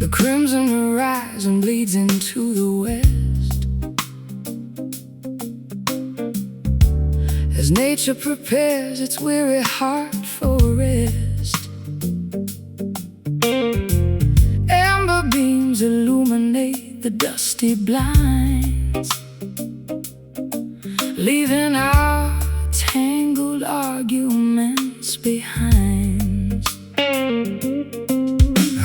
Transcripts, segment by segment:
The crimson horizon bleeds into the west, as nature prepares its weary heart for rest. Amber beams illuminate the dusty blinds, leaving our tangled arguments behind.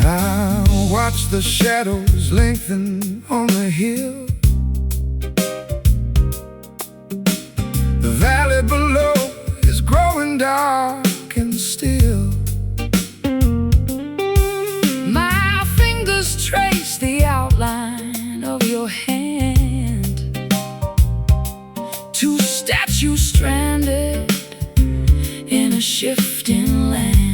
I watch the shadows lengthen on the hill. The valley below is growing dark and still. My fingers trace the outline of your hand, two statues stranded in a shifting land.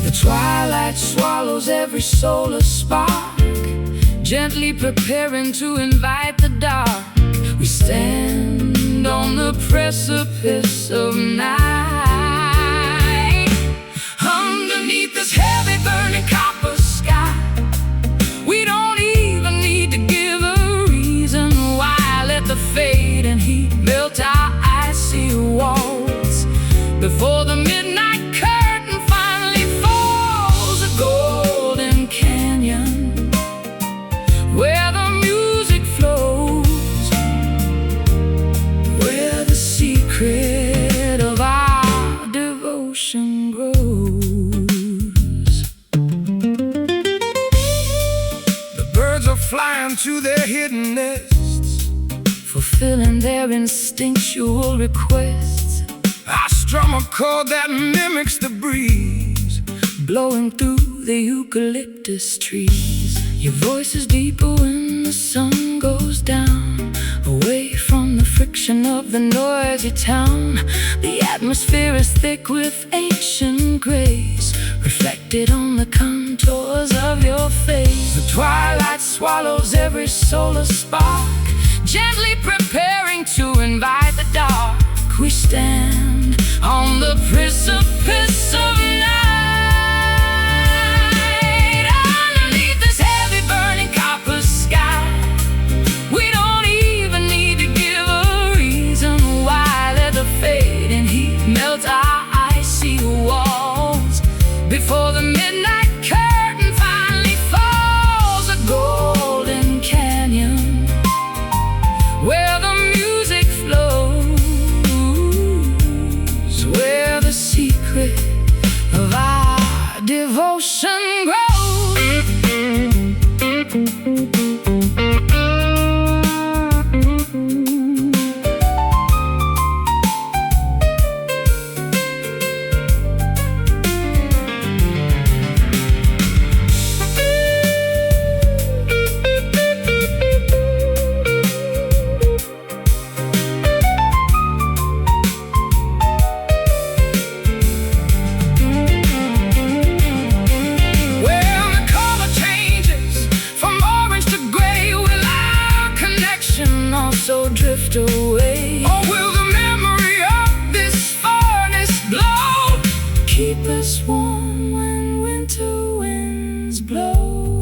The twilight swallows every solar spark, gently preparing to invite the dark. We stand on the precipice of night, underneath this heavy burning copper sky. We don't even need to give a reason why. Let the fade and heat melt our icy walls before the midnight curtain finally falls. A golden canyon where the music flows, where the secret of our devotion grows. The birds are flying to their hidden nests, fulfilling their instinctual requests. I strum a chord that mimics the breeze blowing through the eucalyptus trees. Your voice is deeper when the sun goes down, away from the friction of the noisy town. The atmosphere is thick with ancient grace, reflected on the contours of your face. The twilight swallows every solar spark, gently preparing to invite the dark. We stand on the precipice of night, underneath this heavy burning copper sky. We don't even need to give a reason why. Let the fading heat melt our icy walls before the midnight curtain finally falls. A golden canyon where the music flows, where the secret of our devotion grows. So drift away, or will the memory of this furnace glow keep us warm when winter winds blow?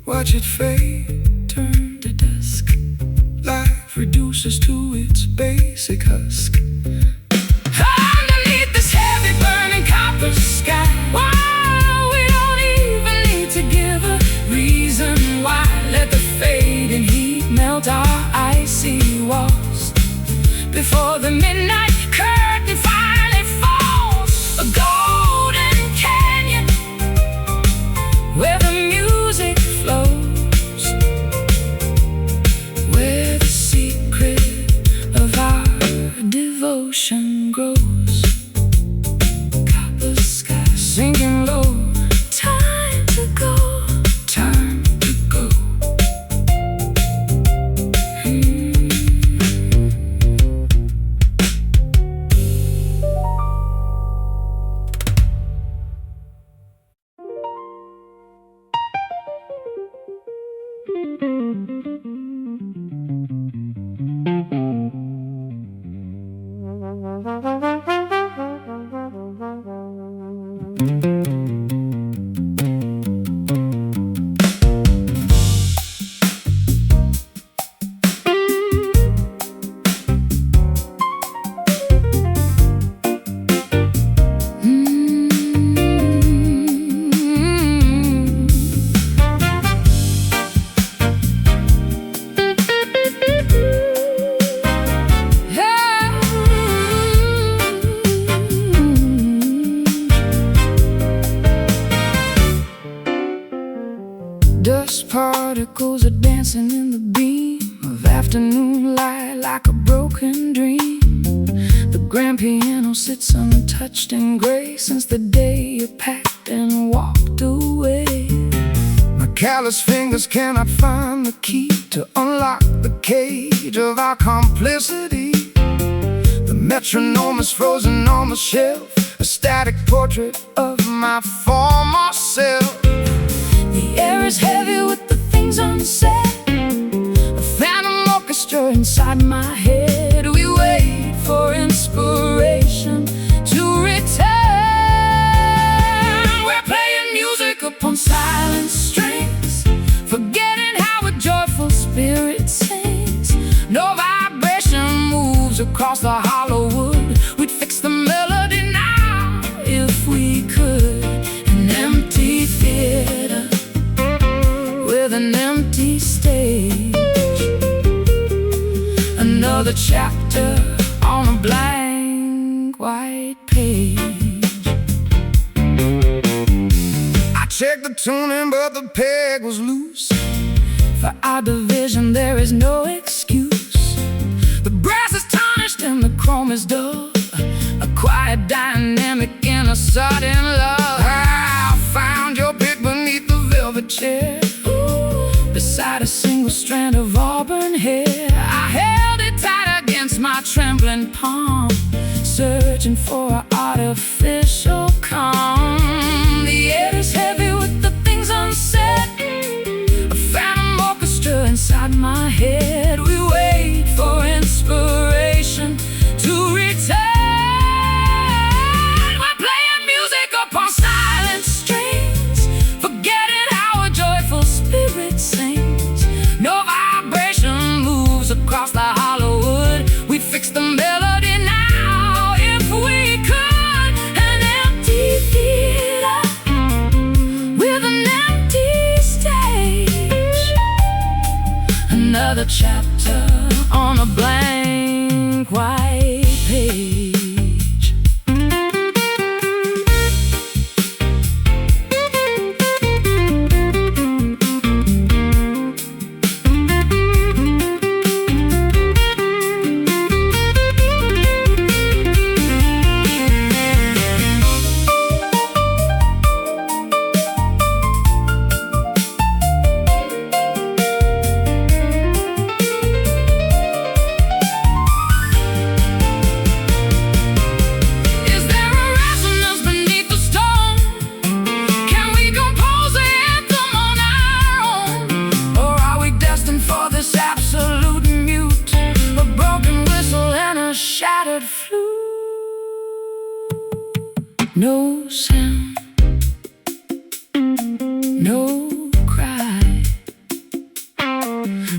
Watch it fade, turn to dusk. Life reduces to its basic husk. Underneath this heavy burning copper sky, let the fading heat melt our icy walls before the midnight curtain finally falls. A golden canyon where the music flows, where the secret of our devotion grows. Copper sky sinking low, time to go. Dust particles are dancing in the beam of afternoon light like a broken dream. The grand piano sits untouched and gray since the day you packed and walked away. My callous fingers cannot find the key to unlock the cage of our complicity. The metronome is frozen on the shelf, a static portrait of my former self. The air is heavy with the things unsaid, a phantom orchestra inside my head. We wait for inspiration to return. We're playing music upon silent strings, forgetting how a joyful spirit sings. No vibration moves across the hollow wood. We'd fix the melody now if we could. An empty theater with an empty stage, another chapter on a blank white page. I checked the tuning but the peg was loose. For our division there is no excuse. The brass is tarnished and the chrome is dull, a quiet dynamic in a sudden love. I found your pick beneath the velvet chair, beside a single strand of auburn hair. I held it tight against my trembling palm, searching for an artificial calm. The air is heavy with the things unsaid, a phantom orchestra inside my head. We wait for inspiration to return. We're playing music upon silent strings, forgetting how a joyful spirit sings. No vibration moves across the hollow wood. We'd fix the melody now if we could. An empty theater with an empty stage, another chapter on a blank white page. No sound, no cry,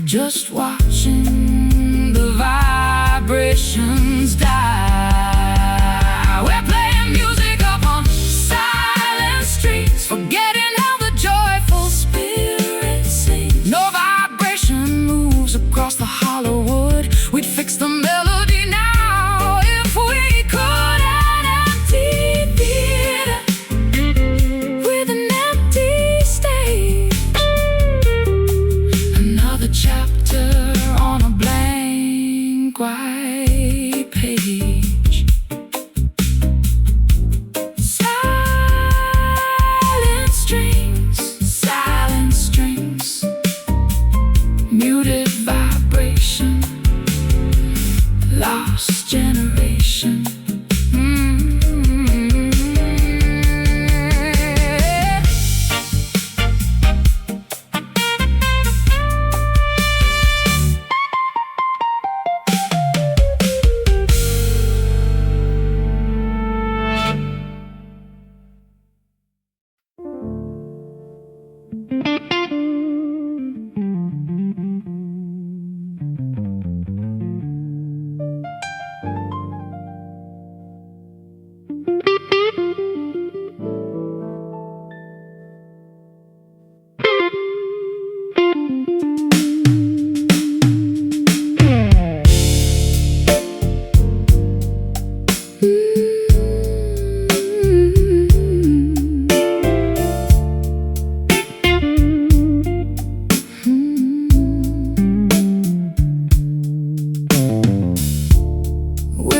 just watching the vibrations die. We're playing music upon silent streets, forgetting how the joyful spirit sings. No vibration moves across the hollow wood. We'd fix the melody now if we could. An empty theater with an empty stage, another chapter on a blank white page. Silent strings, muted vibration, lost generation.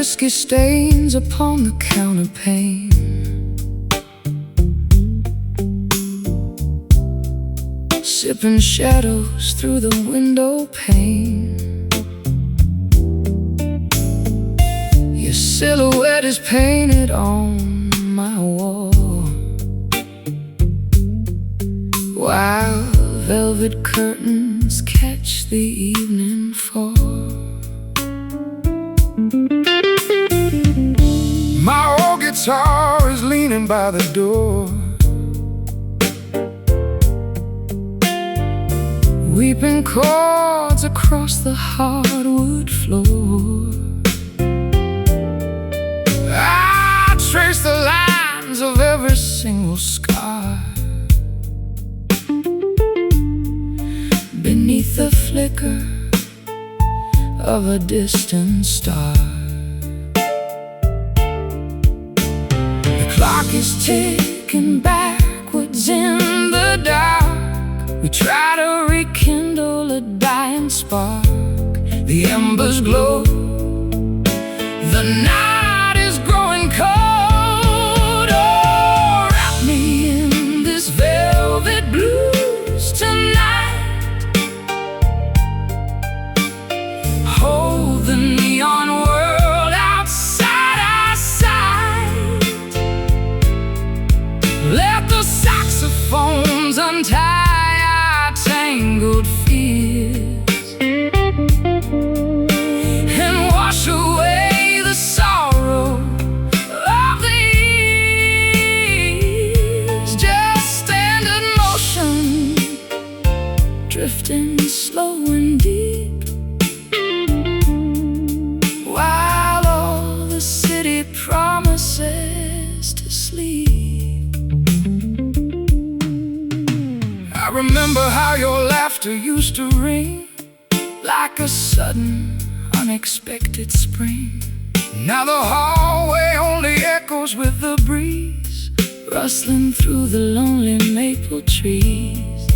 whiskey stains upon the counterpane. Sipping shadows through the window pane. Your silhouette is painted on my wall, while velvet curtains catch the evening fall. My old guitar is leaning by the door, weeping chords across the hardwood floor. I trace the lines of every single scar beneath the flicker of a distant star. The clock is ticking backwards in the dark. We try to rekindle a dying spark. The embers glow. The night is growing cold. Oh, wrap me in this velvet blues tonight. Hold the neon world outside our sight. Let the saxophones untie our tangled fears and wash away the sorrow of the years. Just stand in motion, drifting slow and deep, while all the city promises to sleep. I remember how your laughter used to ring like a sudden, unexpected spring. Now the hallway only echoes with the breeze, rustling through the lonely maple trees.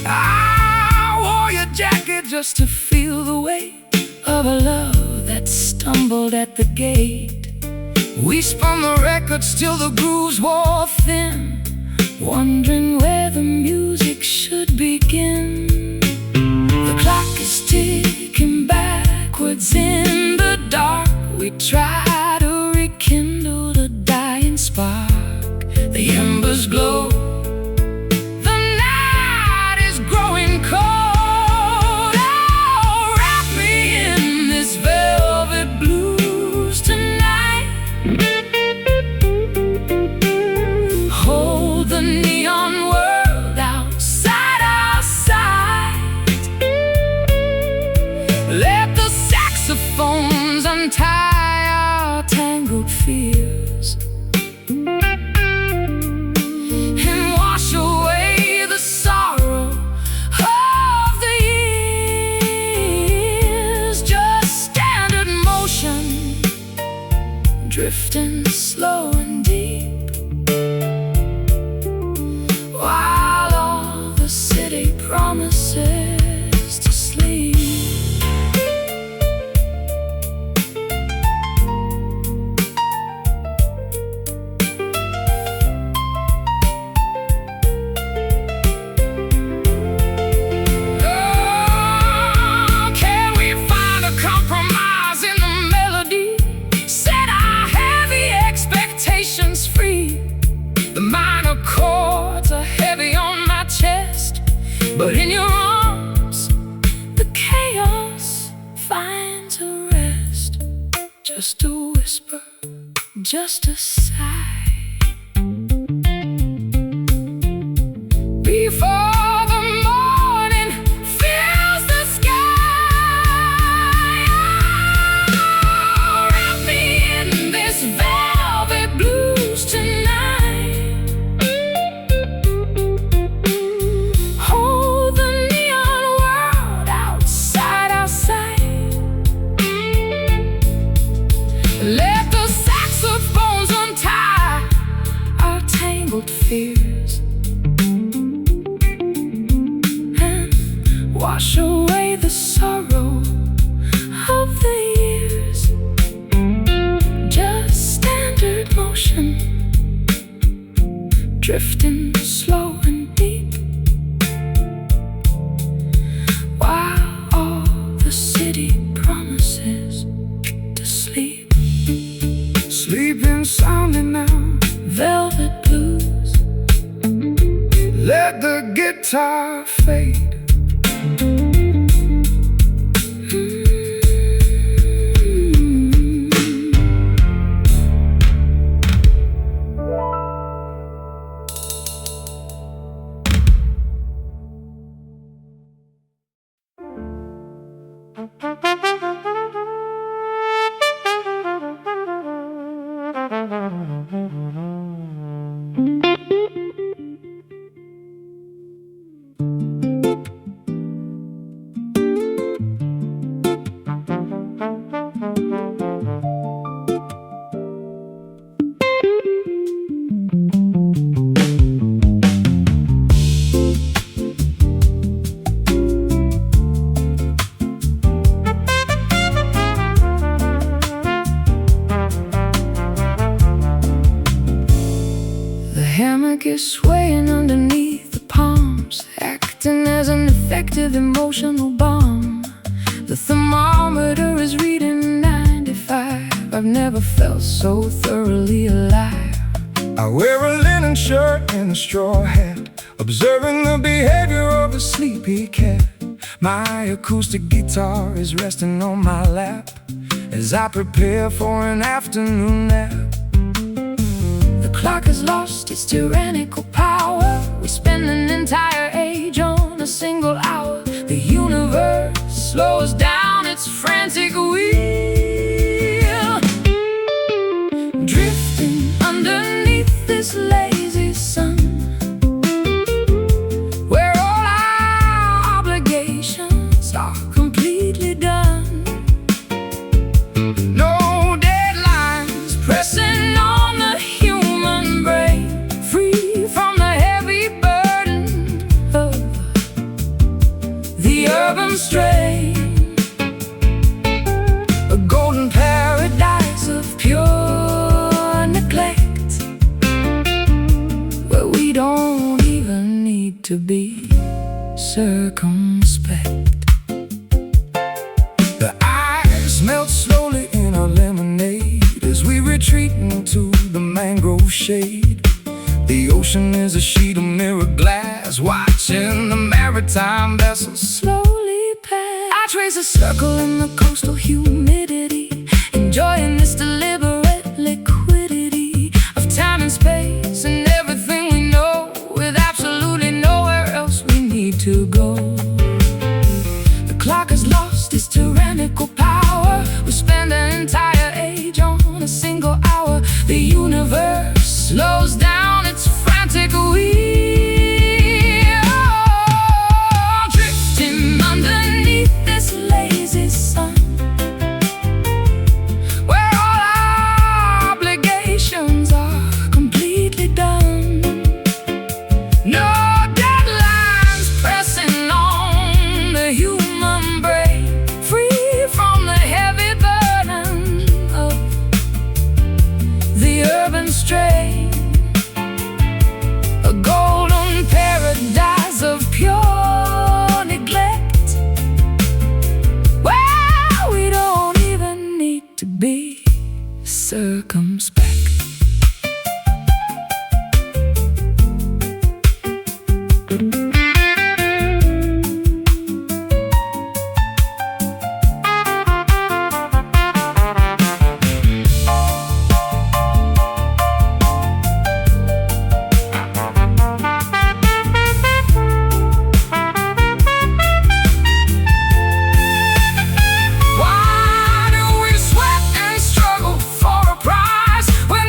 I wore your jacket just to feel the weight of a love that stumbled at the gate. We spun the records till the grooves wore thin, wondering where the music should begin. The clock is ticking backwards in the dark. We try to rekindle the dying spark. The embers glow. The night is growing cold. Oh, wrap me in this velvet blues tonight. Hold the neon world outside our sight. Let the saxophones untie our tangled fears and wash away the sorrow of the years. Just stand in motion, drifting slow and deep, while all the city promises to sleep. Oh, can we find a compromise in the melody? Set our heavy expectations free. The minor chords are heavy on my chest, but in your arms the chaos finds a rest. Just a whisper, just a sigh, before the morning fills the sky. Oh, wrap me in this velvet blues tonight. Hold the neon world outside our sight. Let the saxophones untie our tangled fears and wash away the sorrow of the years. drifting slow and deep, while all the city promises to sleep. Sleeping soundly now, velvet blues. Let the guitar fade. Is swaying underneath the palms, acting as an effective emotional bomb. The thermometer is reading 95. I've never felt so thoroughly alive. I wear a linen shirt and a straw hat, observing the behavior of a sleepy cat. My acoustic guitar is resting on my lap as I prepare for an afternoon nap. The clock has lost its tyrannical power. We spend an entire age on a single hour. The universe slows down its frantic wheel, drifting underneath this lazy sun, where all our obligations are completely done. No deadlines pressing on the human brain, free from the heavy burden of the urban strain. A golden paradise of pure neglect, where we don't even need to be circumspect. The ice melts slowly in our lemonade as we retreat into the mangrove shade. The ocean is a sheet of mirror glass, watching the maritime vessels slowly pass. I trace a circle in the coastal humidity, enjoying this deliberate liquidity of time and space and everything we know, with absolutely nowhere else we need to go. The clock has lost its tyrannical power. We spend an entire age on a single hour. The universe slows down its frantic wheel, drifting underneath this lazy sun, where all our obligations are completely done. No deadlines pressing on the human brain, free from the heavy burden of the urban strain. A golden paradise of pure neglect, where we don't even need to be circumspect. Why do we sweat and struggle for a prize when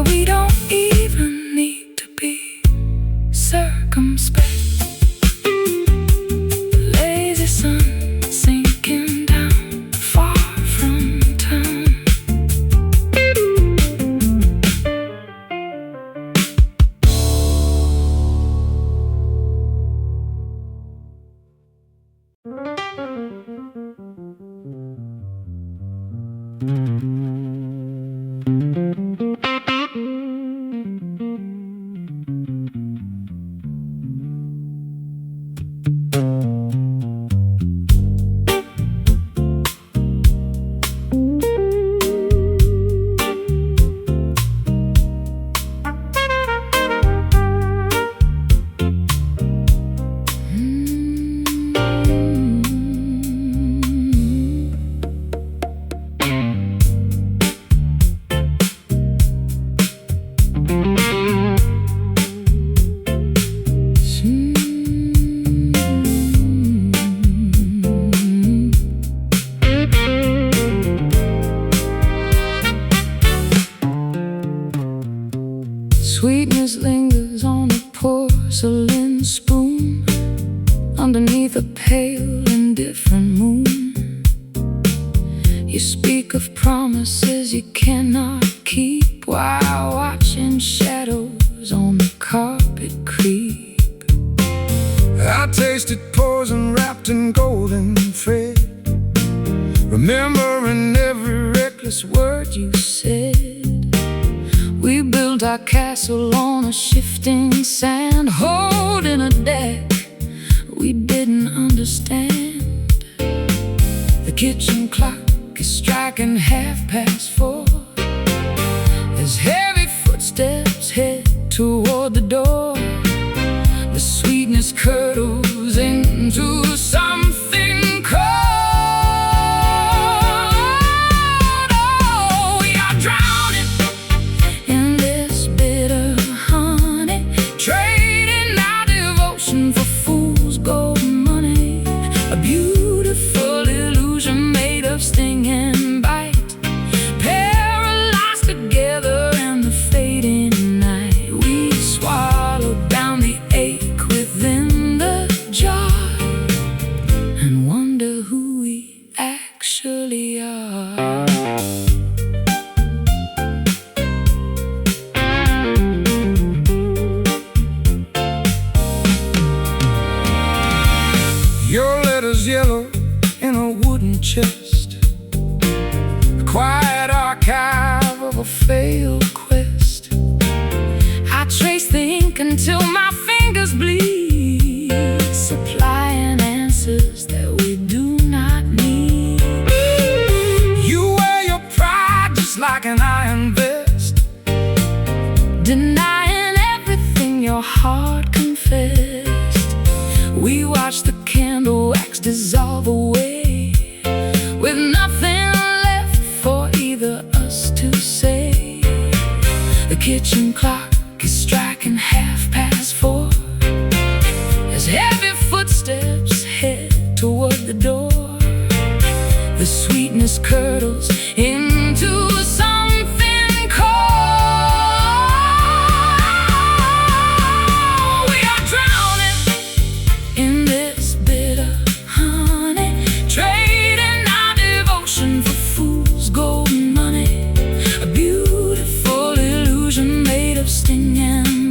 we don't even need to be circumspect. Lazy sun sinking down far from town. Sweetness lingers on a porcelain spoon underneath a pale, indifferent moon. You speak of promises you cannot keep while watching shadows on the carpet creep. I tasted poison wrapped in golden thread, remembering every reckless word you said. We built our castle on a shifting sand, holding a deck we didn't understand. The kitchen clock is striking 4:30 as heavy footsteps head toward the door. The sweetness curdles into something cold. Oh, we are drowning in this bitter honey, trading our devotion for fool's gold money. A beautiful illusion made of sting and bite, paralyzed together in the fading night. We swallowed down the ache within the jar and wonder who we actually are. Your letter's yellow in a wooden chest, a quiet archive of a failed quest. I trace the ink until my fingers bleed, supplying answers that we do not need. You wear your pride just like an iron vest, denying everything your heart confessed. We watch the candle wax dissolve away, with nothing left for either us to say. The kitchen clock is striking 4:30 as heavy footsteps head toward the door. The sweetness curdles into something cold. We are drowning in this bitter honey, trading our devotion for fool's gold money. A beautiful illusion made of sting and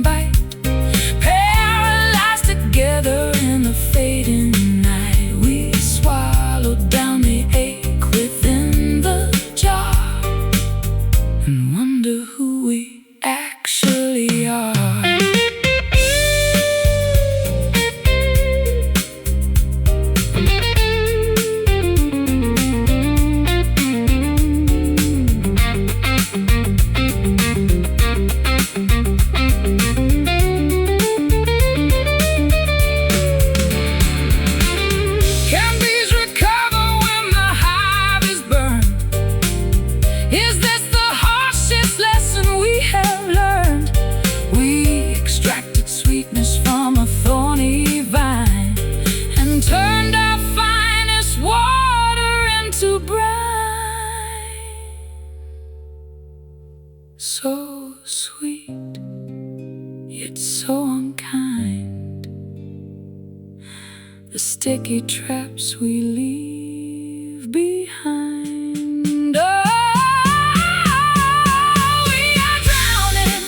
sweet, yet so unkind. The sticky traps we leave behind. Oh, we are drowning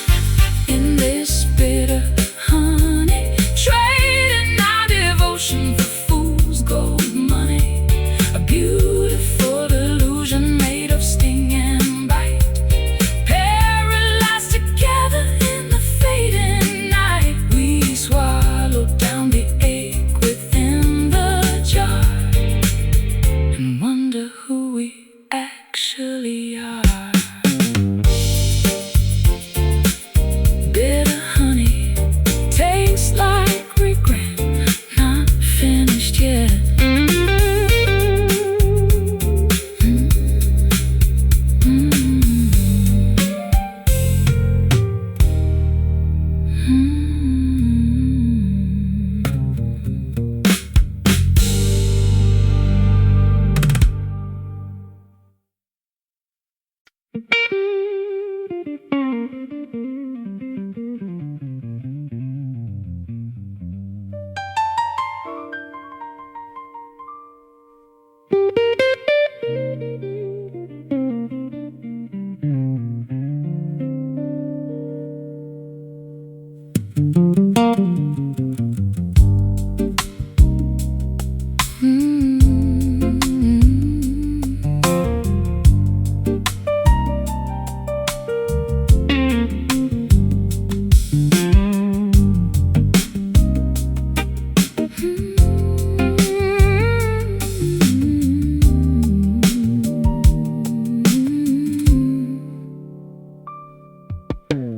in this bitter honey, trading our devotion for fool's gold money. A beautiful illusion made of sting and bite, paralyzed together in the fading night. We swallow down the ache within the jar and wonder who we actually are. Bitter honey tastes like regret, not finished yet.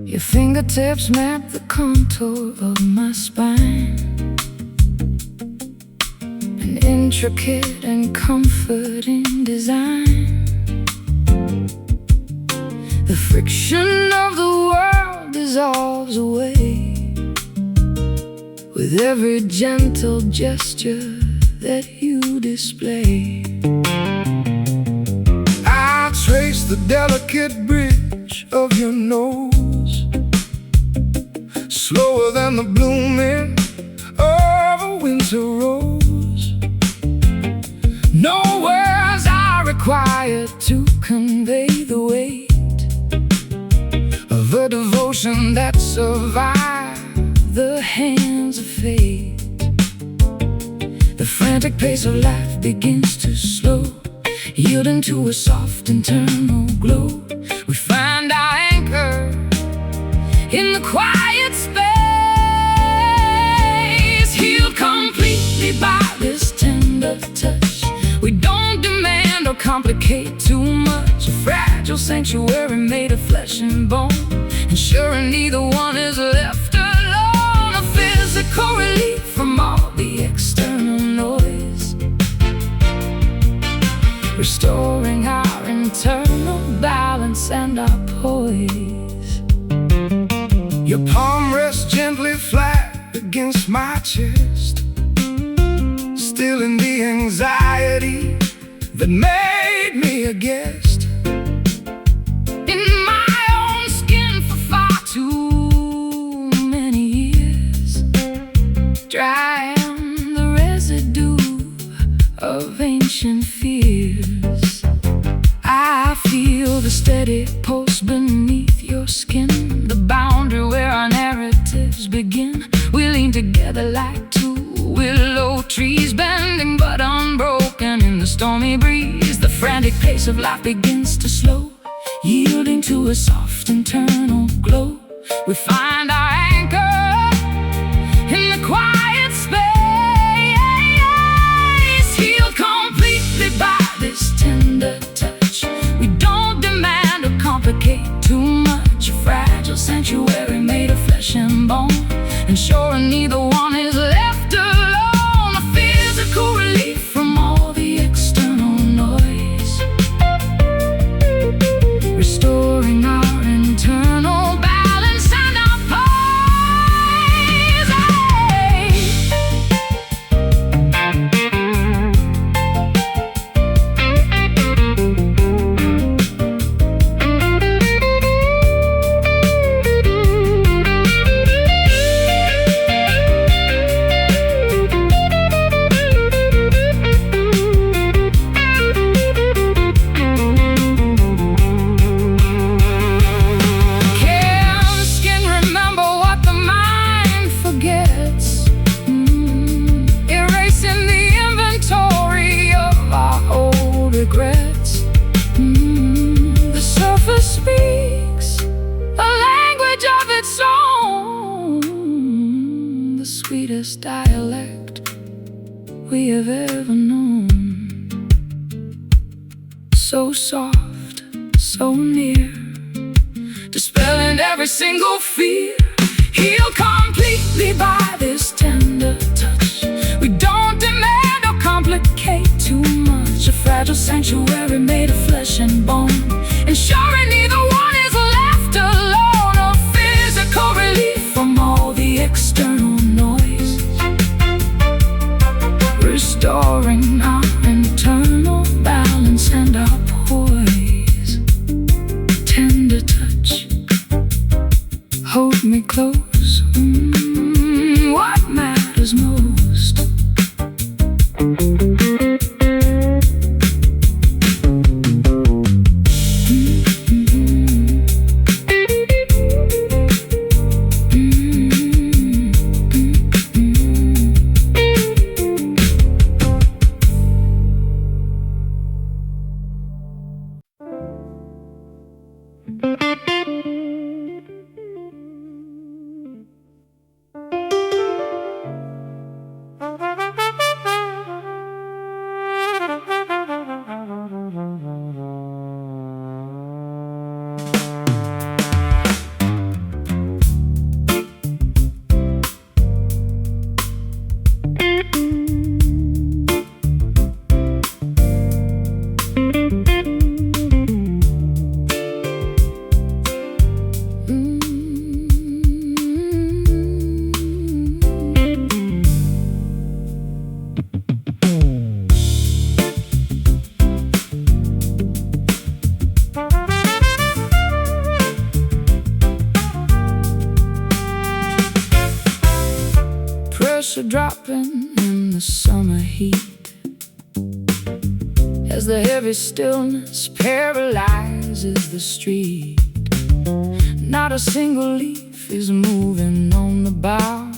Your fingertips map the contour of my spine, an intricate and comforting design. The friction of the world dissolves away with every gentle gesture that you display. I trace the delicate bridge of your nose, slower than the blooming of a winter rose. No words are required to convey the weight of a devotion that survived the hands of fate. The frantic pace of life begins to slow, yielding to a soft internal glow. We find our anchor in the quiet space, healed completely by this tender touch. We don't demand or complicate too much. A fragile sanctuary made of flesh and bone, ensuring neither one is left alone. A physical relief from all the external noise, restoring our internal balance and our poise. Your palm rests gently flat against my chest, stilling the anxiety that made me a guest in my own skin for far too many years, drying the residue of ancient fears. I feel the steady pulse beneath your skin, the boundary where our narratives begin. We lean together like two willow trees, bending but unbroken in the stormy breeze. The frantic pace of life begins to slow, yielding to a soft internal glow. We find our anchor in the quiet space, healed completely by this tender touch. We don't demand or complicate too much. A fragile sanctuary made of flesh and bone, ensuring neither one is left alone. A physical relief from all the external noise, restoring our internal balance and our sweetest dialect we have ever known. So soft, so near, dispelling every single fear, healed completely by this tender touch. We don't demand or complicate too much, a fragile sanctuary made of flesh and bone, ensuring neither one is left alone, or physical relief from all the external noise, restoring our internal balance and our poise. Tender touch, hold me close, what matters most. Pressure dropping in the summer heat, as the heavy stillness paralyzes the street. Not a single leaf is moving on the bough.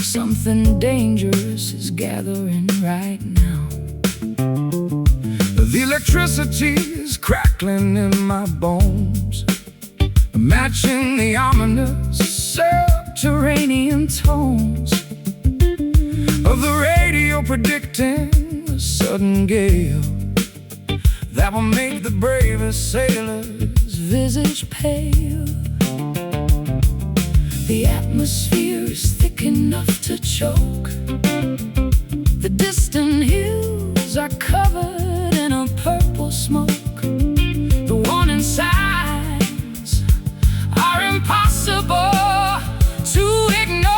Something dangerous is gathering right now. The electricity is crackling in my bones, matching the ominous subterranean tones of the radio, predicting a sudden gale that will make the bravest sailor's visage pale. The atmosphere is thick enough to choke. The distant hills are covered in a purple smoke. The warning signs are impossible to ignore.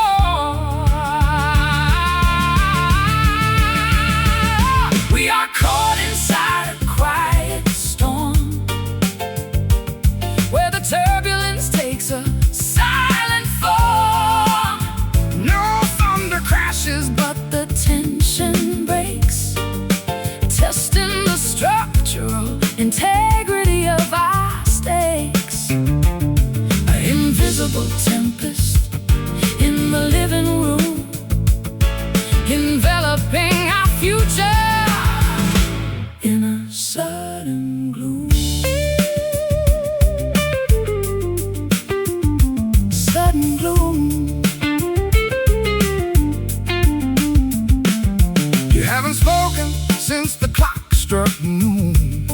We are caught inside a quiet storm, where the turbulence takes a silent form. No thunder crashes, but the tension breaks, testing the structural integrity of our stakes. An invisible tempest in the living room, enveloping our future in a sudden gloom. Sudden gloom. You haven't spoken since the clock struck noon,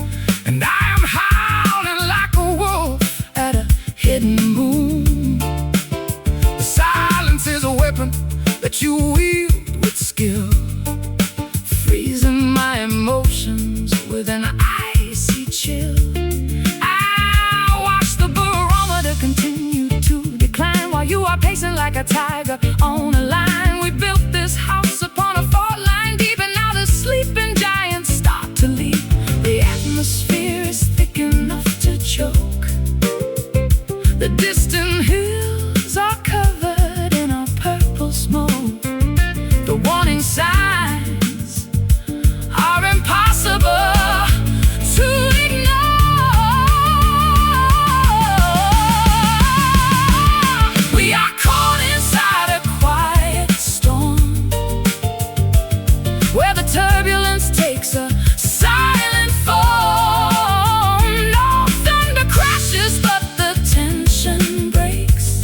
and I am howling like a wolf at a hidden moon. The silence is a weapon that you wield with skill, freezing my emotions with an icy chill. I watch the barometer continue to decline, while you are pacing like a tiger on a line. We built this house upon a fault line deep, and now the sleeping giants start to leap. The atmosphere is thick enough to choke. The distant hills are covered in a purple smoke. The warning signs are impossible to ignore. We are caught inside a quiet storm, where the turbulence takes a silent form. No thunder crashes, but the tension breaks,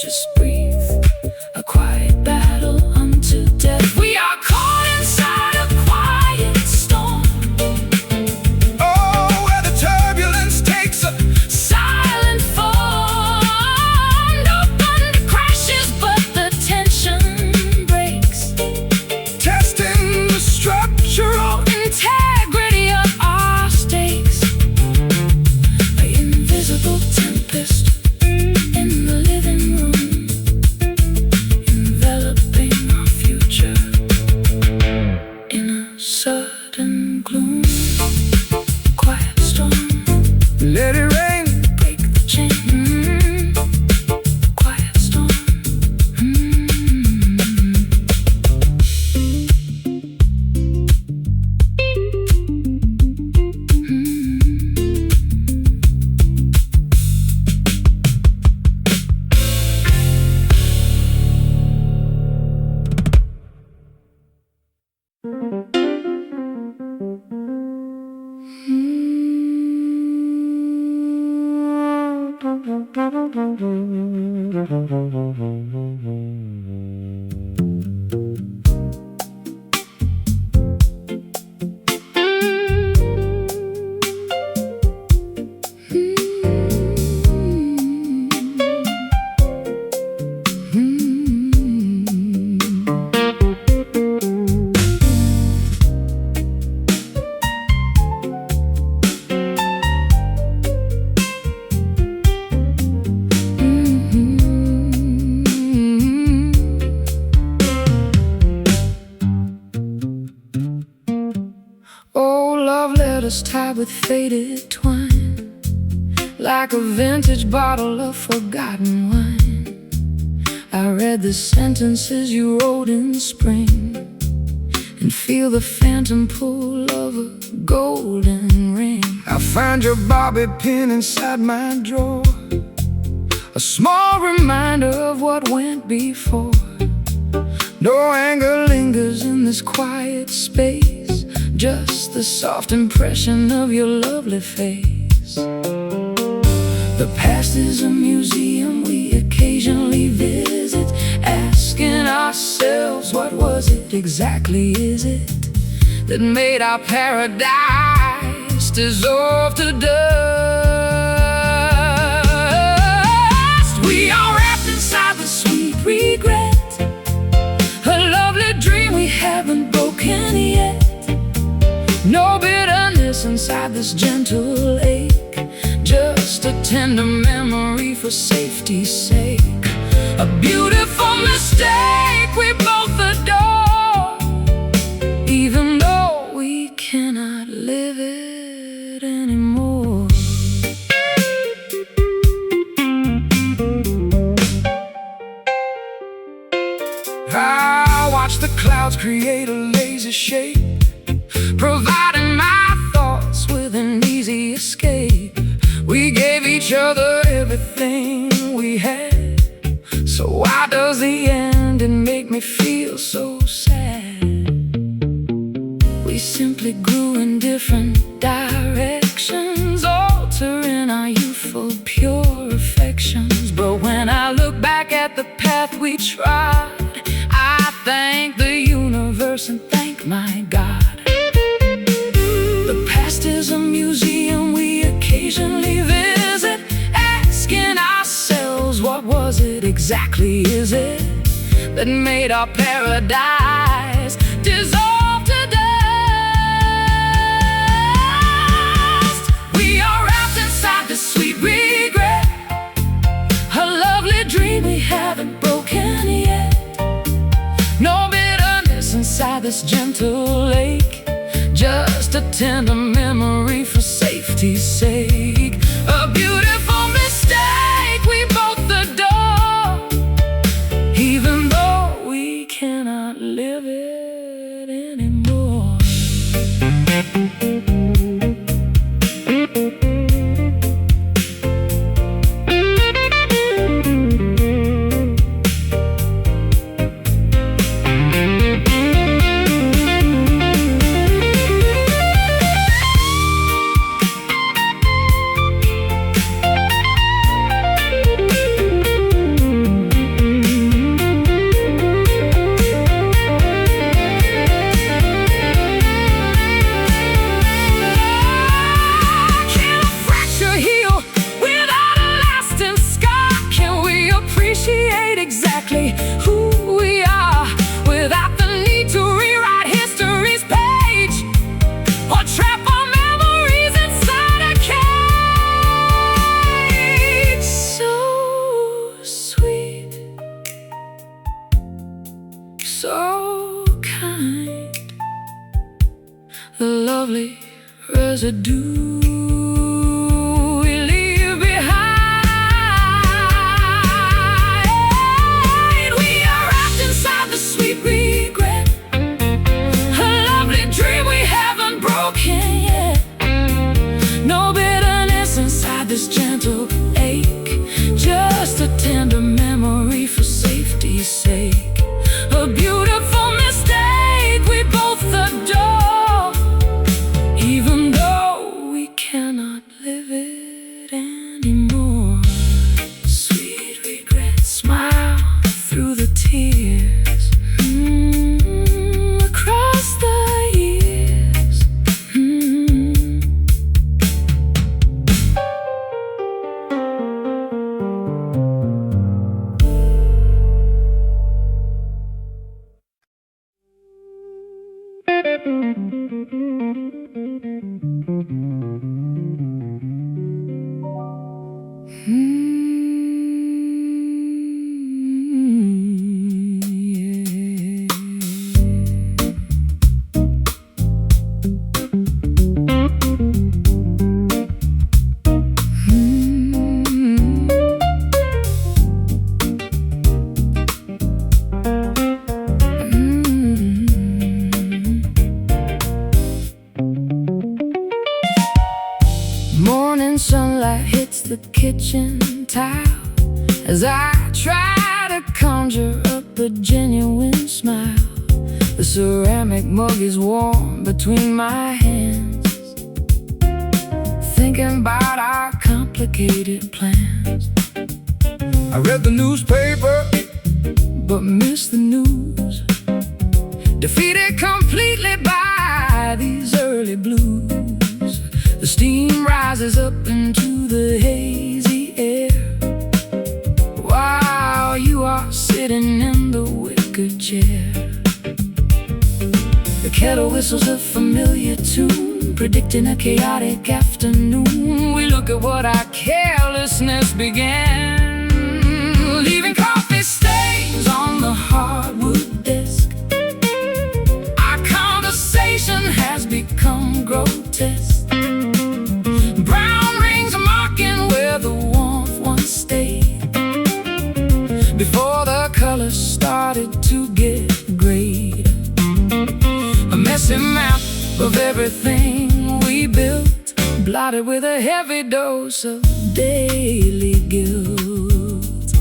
just breathe. A quiet battle unto death. We are caught inside a quiet storm. Oh, where the turbulence takes a silent form. No thunder crashes, but the tension breaks, testing the structural integrity of our stakes. An invisible tempest in the living room, enveloping our future in a sudden gloom. Quiet storm, let it rain, break the chain. Quiet storm. Tied with faded twine, like a vintage bottle of forgotten wine. I read the sentences you wrote in spring, and feel the phantom pull of a golden ring. I find your bobby pin inside my drawer, a small reminder of what went before. No anger lingers in this quiet space, just the soft impression of your lovely face. The past is a museum we occasionally visit, asking ourselves, what was it exactly, is it, that made our paradise dissolve to dust? We are wrapped inside the sweet regret, a lovely dream we haven't broken yet. No bitterness inside this gentle ache, just a tender memory for safety's sake. A beautiful mistake we both adore, even though we cannot live it anymore. I watch the clouds create a lazy shape, providing my thoughts with an easy escape. We gave each other everything we had, so why does the ending make me feel so sad? We simply grew in different directions, altering our youthful pure affections. But when I look back at the path we trod, I thank the universe and thank my God. The past is a museum we occasionally visit, asking ourselves, what was it exactly, is it, that made our paradise dissolve to dust? We are wrapped inside this sweet regret, a lovely dream we haven't broken yet. No bitterness inside this gentle lake, just a tender memory for safety's sake. A beautiful mistake we both adore, even though we cannot live it anymore. residue we leave behind. We are wrapped inside the sweet regret, a lovely dream we haven't broken yet. No bitterness inside this gentle ache, just a tender memory for safety's sake. A beautiful mistake we both adore, even though we cannot live it anymore. Sweet regret, smile through the tears, across the years. Morning sunlight hits the kitchen tile as I try to conjure up a genuine smile. The ceramic mug is warm between my hands, thinking about our complicated plans. I read the newspaper, but missed the news. Defeated completely by these early blues. The steam rises up into the hazy air, while you are sitting in the wicker chair. The kettle whistles a familiar tune, predicting a chaotic afternoon. We look at what our carelessness began, leaving coffee stains on the hardwood desk. Our conversation has become grotesque. Brown rings marking where the warmth once stayed, before the colors started to get grayed. A messy map of everything we built, blotted with a heavy dose of daily guilt.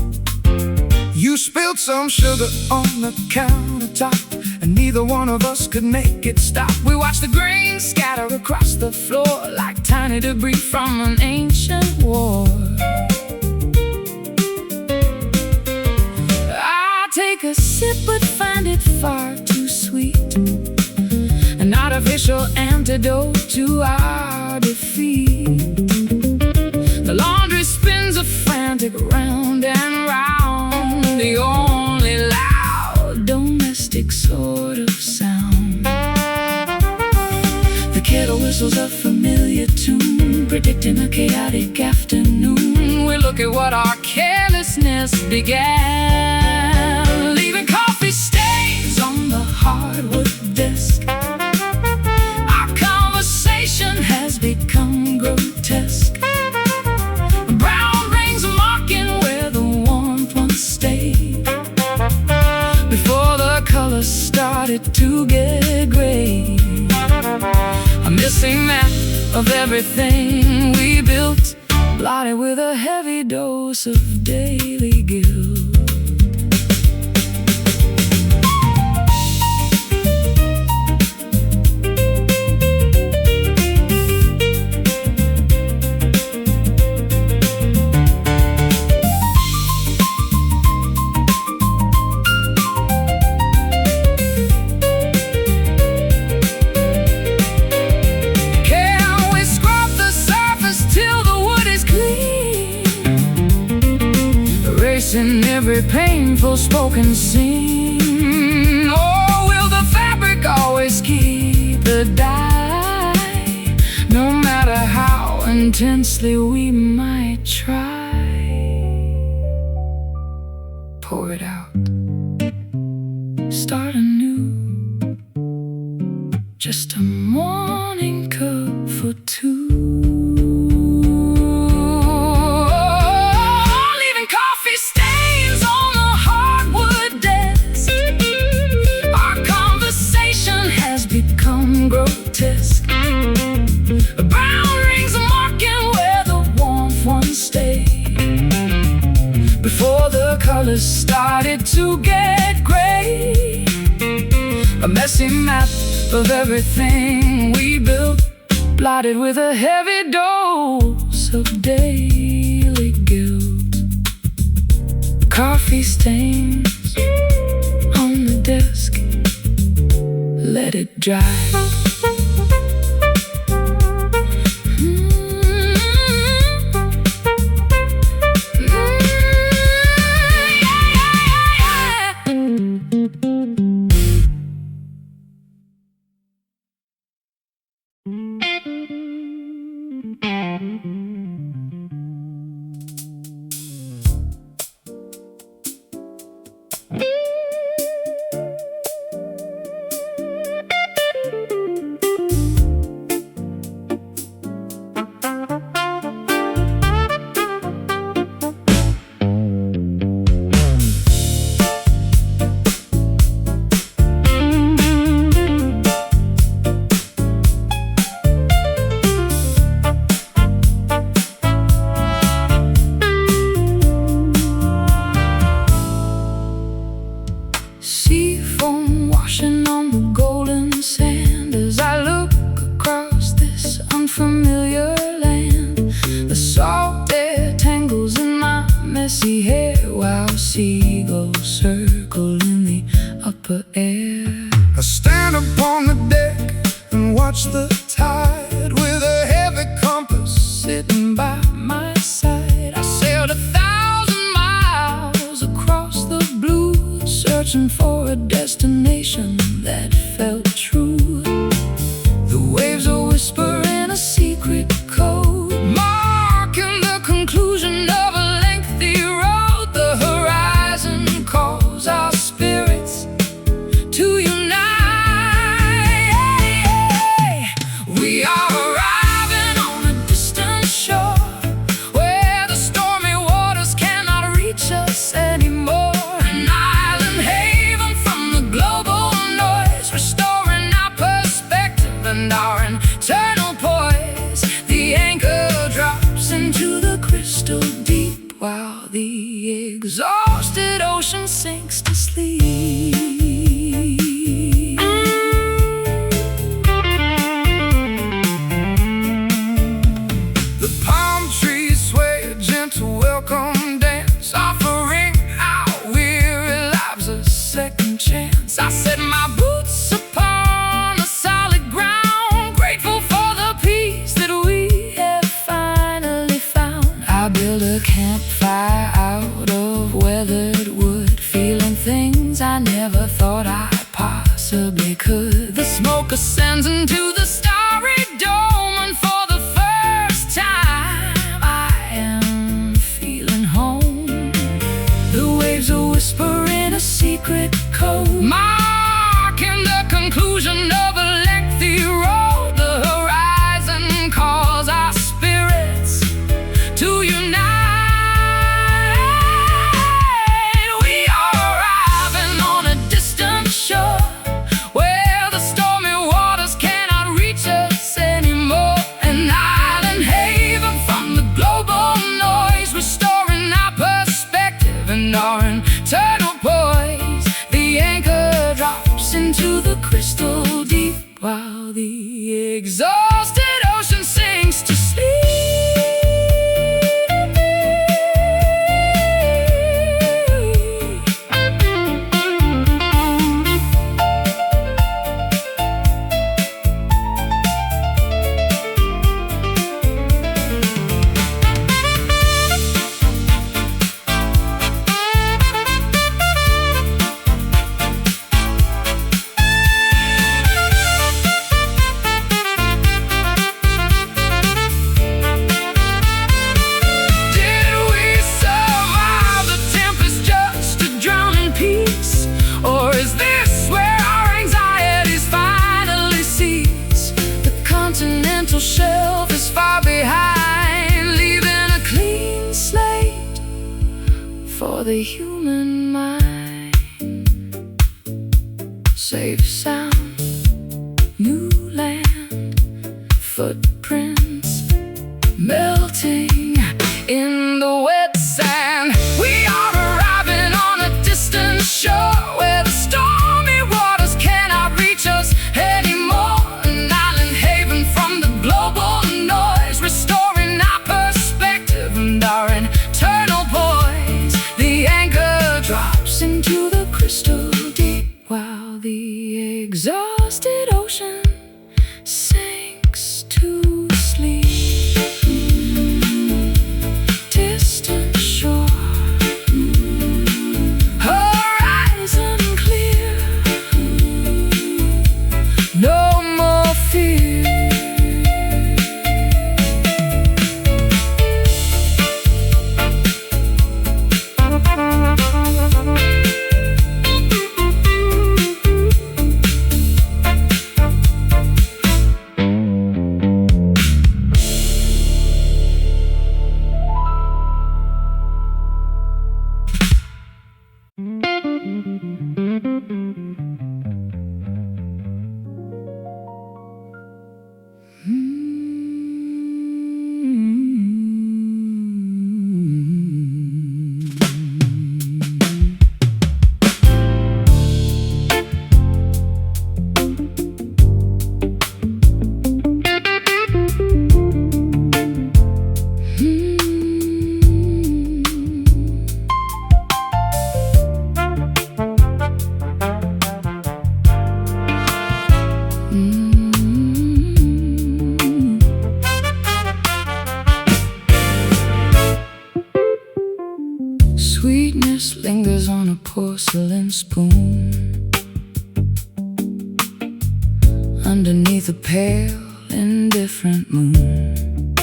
You spilled some sugar on the countertop, and neither one of us could make it stop. We watched the grains scatter across the floor like tiny debris from an ancient war. I take a sip but find it far too sweet, an artificial antidote to our defeat. The laundry spins a frantic round and round, the only loud domestic sort of sound. The kettle whistles a familiar tune, predicting a chaotic afternoon. We look at what our carelessness began, leaving coffee stains on the hardwood desk. Our conversation has become grotesque. Brown rings marking where the warmth once stayed, before the colors started to get gray. A missing map of everything we built, blotted with a heavy dose of daily guilt. In every painful spoken scene, or will the fabric always keep the dye, no matter how intensely we might try? Pour it out, start anew, just a morning cup for two. colors started to get gray. A messy map of everything we built, blotted with a heavy dose of daily guilt. Coffee stains on the desk, let it dry. Seafoam washing on the golden sand as I look across this unfamiliar land. The salt air tangles in my messy hair while seagulls circle in the upper air. I stand upon the deck and watch the tide with a heavy compass sitting by my side. I sailed 1,000 miles across the blue, searching for a destination that felt true. The waves will whisper in a secret code, marking the conclusion of a lengthy road. The horizon calls our spirits to unite. We are arriving on a distant shore where the stormy waters cannot reach us anymore. An island haven from the global noise, restoring our perspective and our internal poise. The anchor drops into the crystal deep while the exhausted ocean sinks to sleep. The palm trees sway a gentle welcome dance, offering our weary lives a second chance. I set my boots upon the solid ground, grateful for the peace that we have finally found. I build a campfire out of weathered wood, feeling things I never thought I possibly could. The smoke ascends into the starry dome, and for the first time I am feeling home. The waves will whisper in a secret code, marking the conclusion of a lengthy road. The horizon calls our spirits to unite. We are arriving on a distant shore where the stormy waters cannot reach us anymore. An island haven from the global noise, restoring our perspective and our internal poise. The anchor drops into the crystal deep while the exhausted ocean sinks to sleep. Did we survive the tempest just to drown in peace? Or is this where our anxieties finally cease? The continental shelf is far behind, leaving a clean slate for the human mind. Safe sound, new land, footprints melting in the wet sand. We are arriving on lingers on a porcelain spoon underneath a pale, indifferent moon.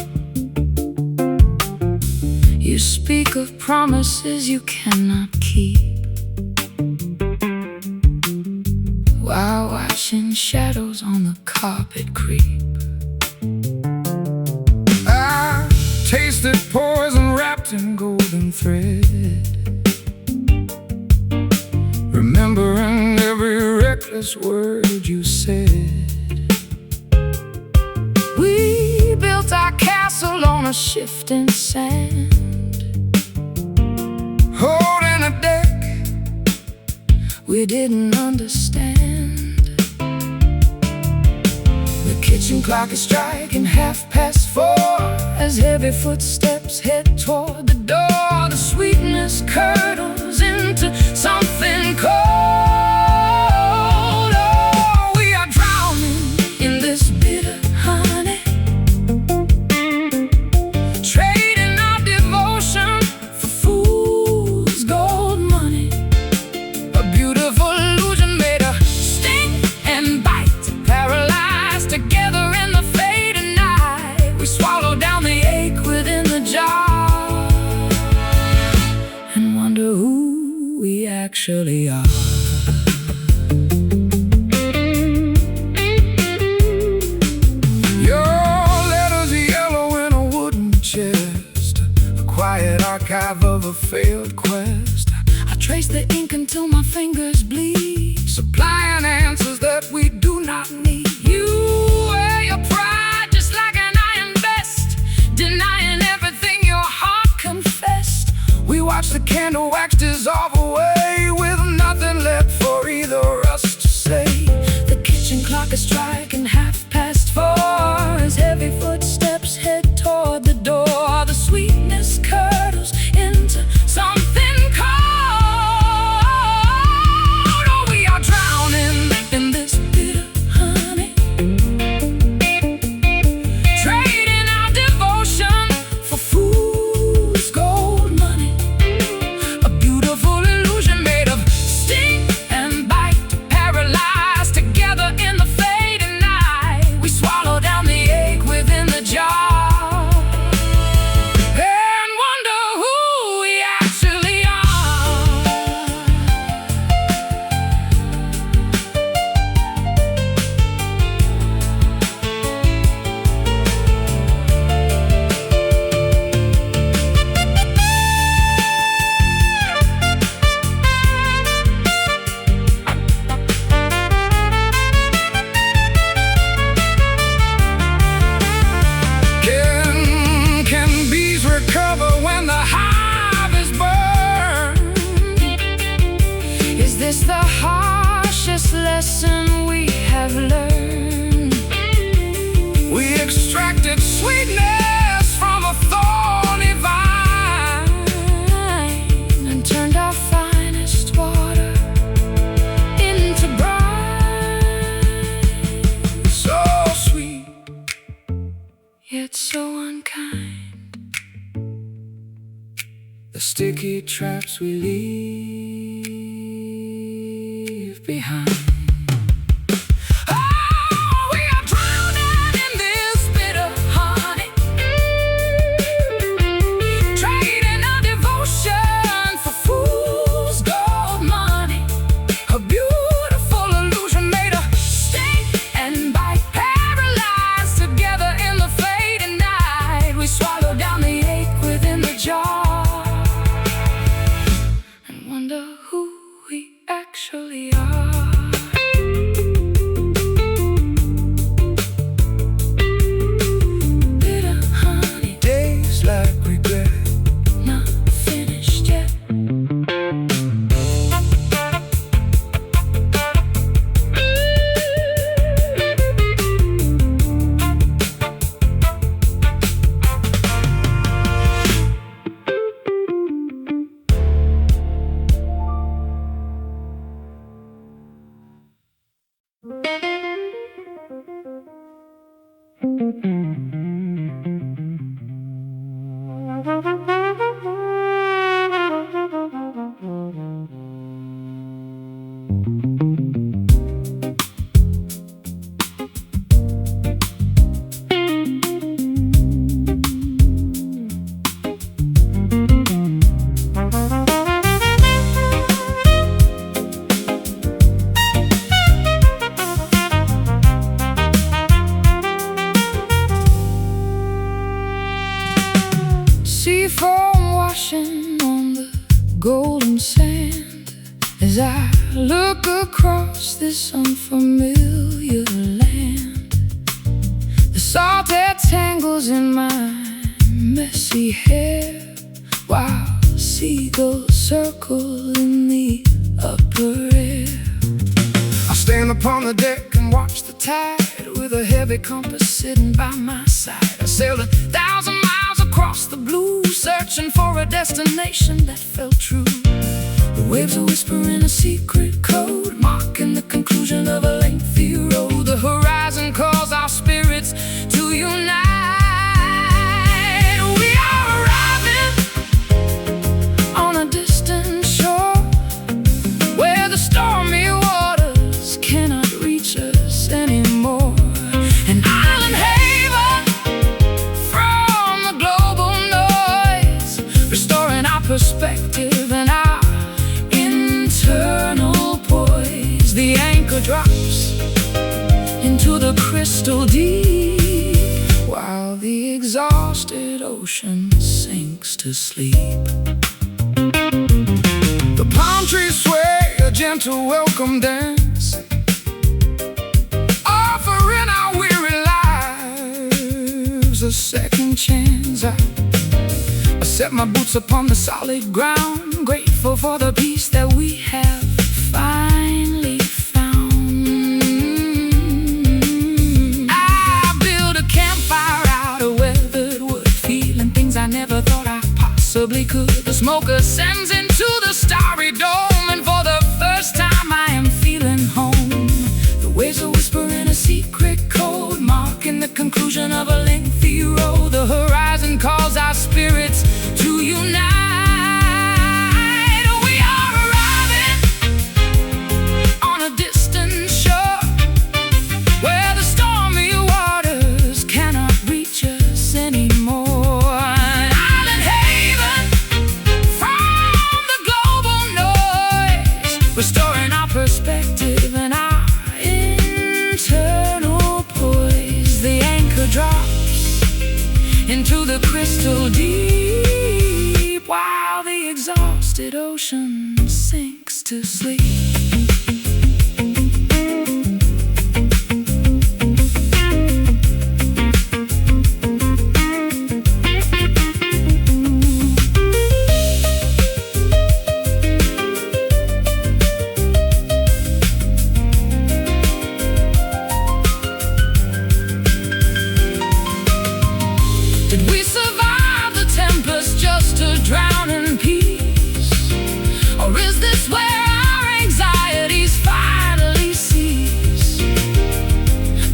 You speak of promises you cannot keep, while watching shadows on the carpet creep. I tasted poison wrapped in golden thread, remembering every reckless word you said. We built our castle on a shifting sand, holding a deck we didn't understand. The kitchen clock is striking 4:30 as heavy footsteps head toward the door. The sweetness curdles into something cold. Oh, we are drowning in this bitter honey, trading our devotion for fool's gold money. A beautiful illusion made of sting and bite, paralyzed together in the fading night. We swallow down the ache within the jar and wonder who we actually are. Archive of a failed quest. I trace the ink until my fingers bleed, supplying answers that we do not need. You wear your pride just like an iron vest, denying everything your heart confessed. We watch the candle wax dissolve away, with nothing left for either us to say. The kitchen clock is striking 4:30 as heavy footsteps head toward the door. The sweetness curdles into something cold. Oh, we are drowning in this bitter honey, trading our devotion for fool's gold money. A beautiful illusion made of sting and bite, paralyzed together in the fading night. We swallow down the ache within the jar and wonder who we actually are. Can bees recover when the hive is burned? Is this the harshest lesson we have learned? We extracted sweetness from a thorny vine and turned our finest water into brine. So sweet, yet so unkind. The sticky traps we leave behind. Oh, we are drowning in this bitter honey, trading our devotion for fool's gold money. A beautiful illusion made of sting and bite, paralyzed together in the fading night. We swallow down the ache within the jar and wonder who we actually are. sea foam washing on the golden sand as I look across this unfamiliar land. The salt air tangles in my messy hair while seagulls circle in the upper air. I stand upon the deck and watch the tide with a heavy compass sitting by my side. I sailed 1,000 miles across the blue, searching for a destination that felt true. The waves are whispering a secret code, marking the conclusion of a lengthy road. The horizon calls our spirits to unite. We are arriving on a distant shore where the stormy waters cannot reach us anymore. An island haven from the global noise, restoring our perspective and our internal poise. The anchor drops into the crystal deep while the exhausted ocean sinks to sleep. The palm trees sway a gentle welcome dance, offering our weary lives a second chance. I set my boots upon the solid ground, grateful for the peace that we have finally found. I build a campfire out of weathered wood, feeling things I never thought I possibly could. The smoke ascends into the starry dome, and for the first time I am feeling home. The waves are whispering a secret code, marking the conclusion of a lengthy road. The horizon calls our spirits to unite. We are arriving on a distant shore where the stormy waters cannot reach us anymore. An island haven from the global noise, restoring our perspective and our internal poise. The anchor drops into the crystal deep while the exhausted ocean sinks to sleep. Did we survive the tempest just to drown in peace? Or is this where our anxieties finally cease?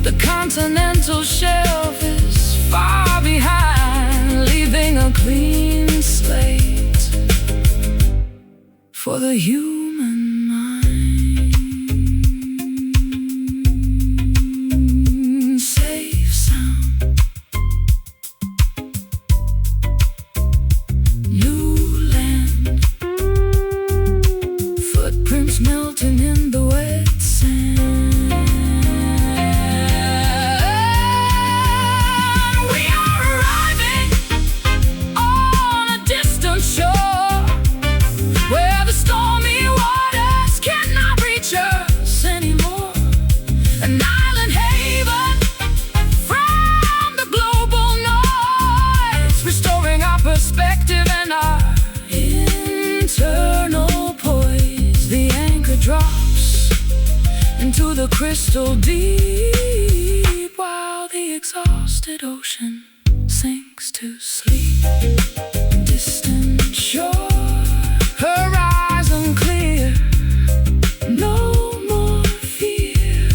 The continental shelf is far behind, leaving a clean slate for the human mind. Safe sound, new land, footprints melting in the wet sand. We are arriving on a distant shore where the stormy waters cannot reach us anymore. An island haven from the global noise, restoring our perspective and our internal poise. The anchor drops into the crystal deep while the exhausted ocean sinks to sleep. Distant shore, horizon clear, no more fear.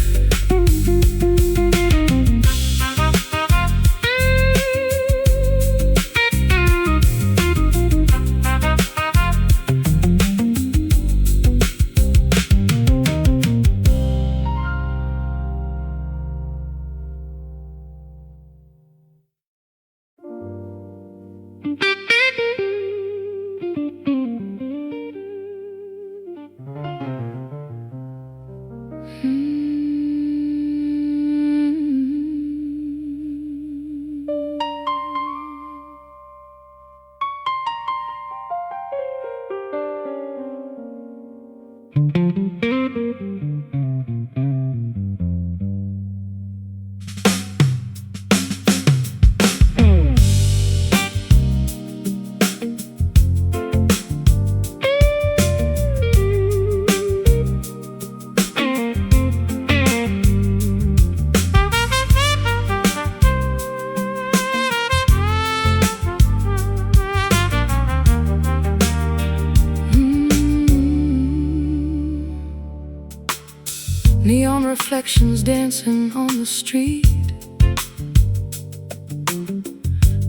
Neon reflections dancing on the street,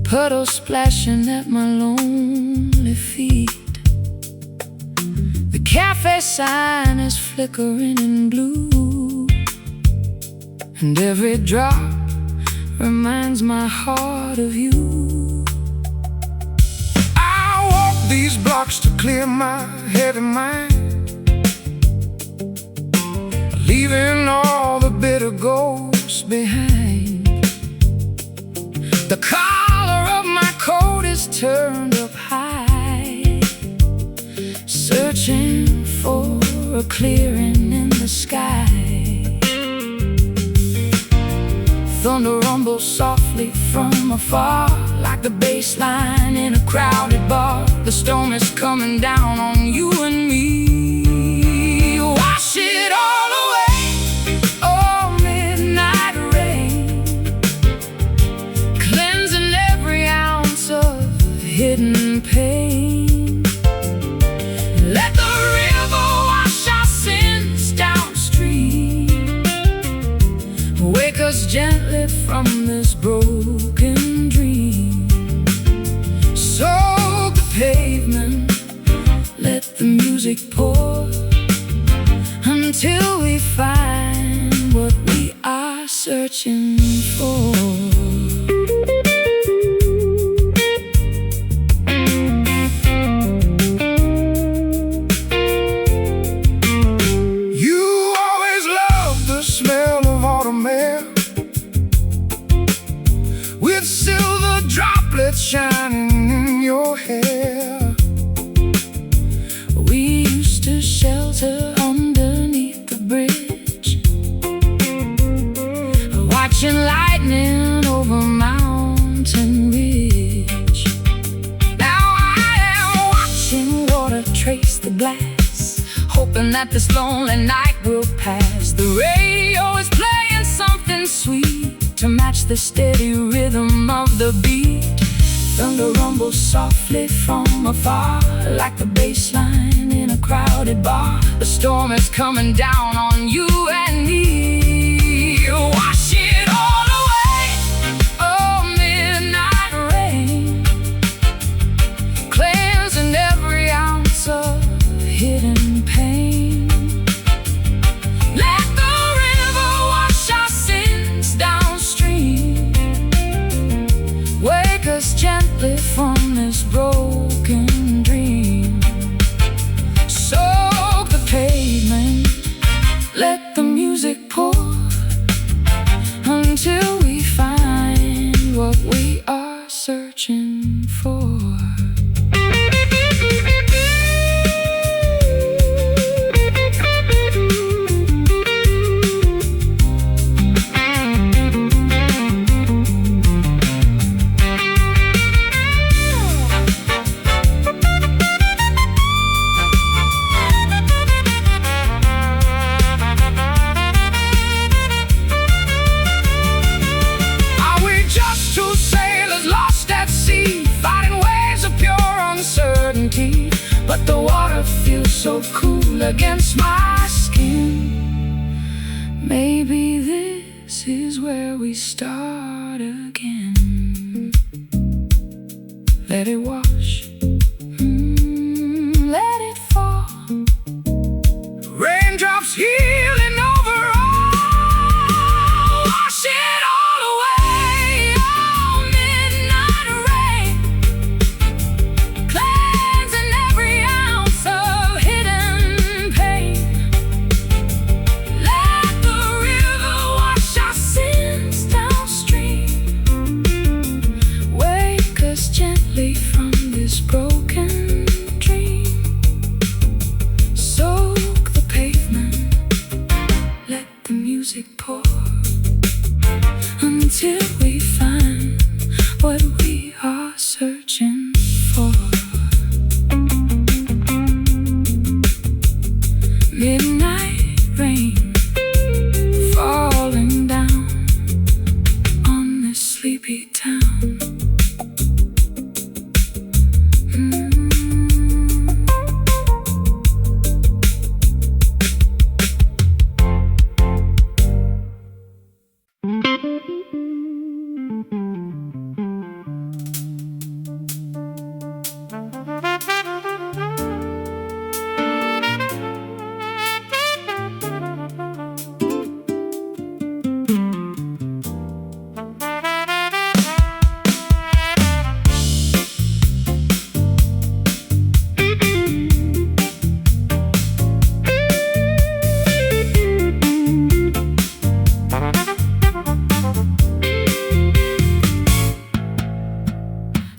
puddles splashing at my lonely feet. The cafe sign is flickering in blue, and every drop reminds my heart of you. I walk these blocks to clear my head and mind, leaving all the bitter ghosts behind. The collar of my coat is turned up high, searching for a clearing in the sky. Thunder rumbles softly from afar, like the bass line in a crowded bar. The storm is coming down on you and me. Wash it all away, oh midnight rain, cleansing every ounce of hidden pain. Let the river wash our sins downstream, wake us gently from this broken dream. Soak the pavement, let the music pour, until we find what we are searching for. You always loved the smell of autumn air, with silver droplets shining in your hair. We used to shelter underneath the bridge, watching lightning over mountain ridge. Now I am watching water trace the glass, hoping that this lonely night will pass. The radio is playing something sweet to match the steady rhythm of the beat. Thunder rumbles softly from afar, like the bass line in a crowded bar. The storm is coming down on you and me. Wash it all away, oh midnight rain, cleansing every ounce of hidden pain. Let the river wash our sins downstream, wake us gently from this broken dream. Soak the pavement, let the music pour, until we find what we are searching for. But the water feels so cool against my skin. Maybe this is where we start again. Let it wash, let it fall, raindrops healing over all. Wash it all away, oh midnight rain, cleansing every ounce of hidden pain. Let the river wash our sins downstream, wake us gently from this broken dream. Soak the pour until we find what we are searching for. Midnight rain falling down on this sleepy town.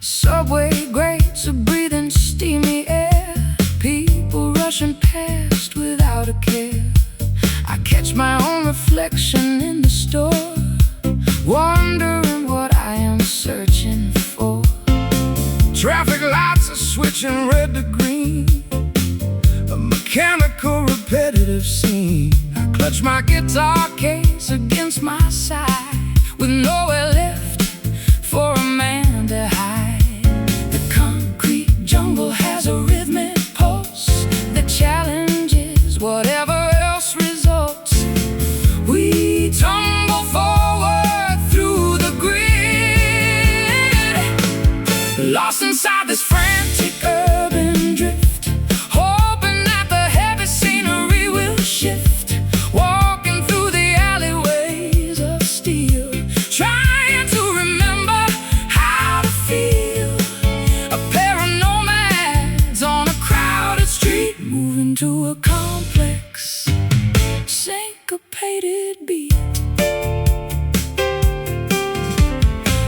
Subway grates are breathing steamy air, people rushing past without a care. I catch my own reflection in the store, wondering what I am searching for. Traffic lights are switching red to green, a mechanical repetitive scene. I clutch my guitar case against my side, with nowhere left for a man to hide. Jungle has a rhythmic pulse that challenges whatever else results. We tumble forward through the grid, lost inside this frantic urban drift, hoping that the heavy scenery will shift. Walking through the alleyways of steel, trying to remember how to feel. A pair of moving to a complex, syncopated beat.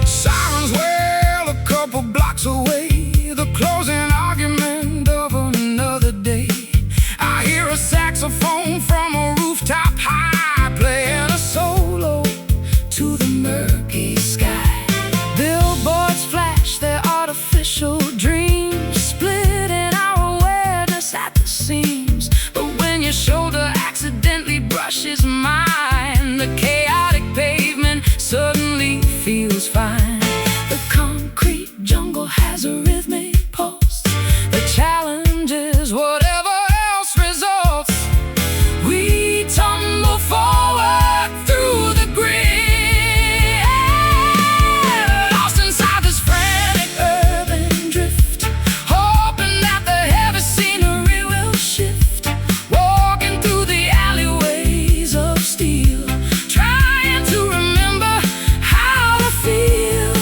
Sirens wail a couple blocks away, the closing argument of another day. I hear a saxophone from a rooftop high, playing a solo to the murky sky. Billboards flash their artificial dreams, splitting our awareness at the seams. But when your shoulder accidentally brushes mine, the chaotic pavement suddenly feels fine. The concrete jungle has a rhythmic pulse that challenges whatever else results. We tumble forward through the grid, lost inside this frantic urban drift, hoping that the heavy scenery will shift. Walking through the alleyways of steel, trying to remember how to feel.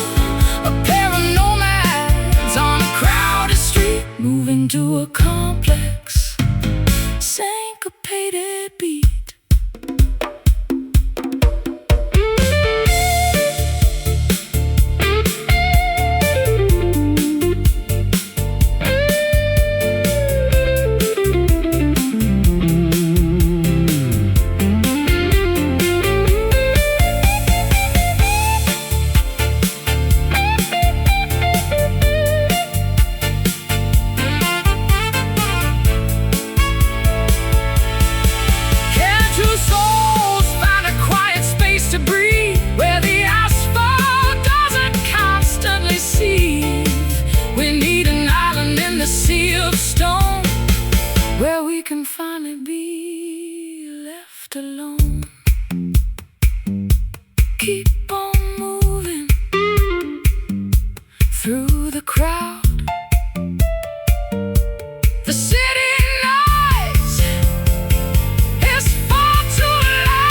A pair of nomads on a crowded street, moving to a complex, syncopated beat. Where we can finally be left alone. Keep on moving through the crowd. The city noise is far too loud,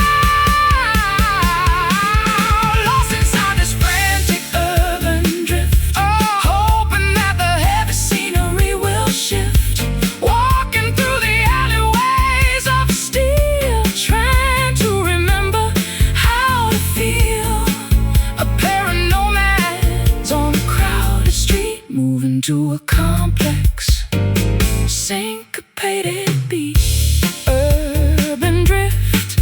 lost inside this frantic urban drift, hoping that the heavy scenery will shift. To a complex, syncopated beat, urban drift.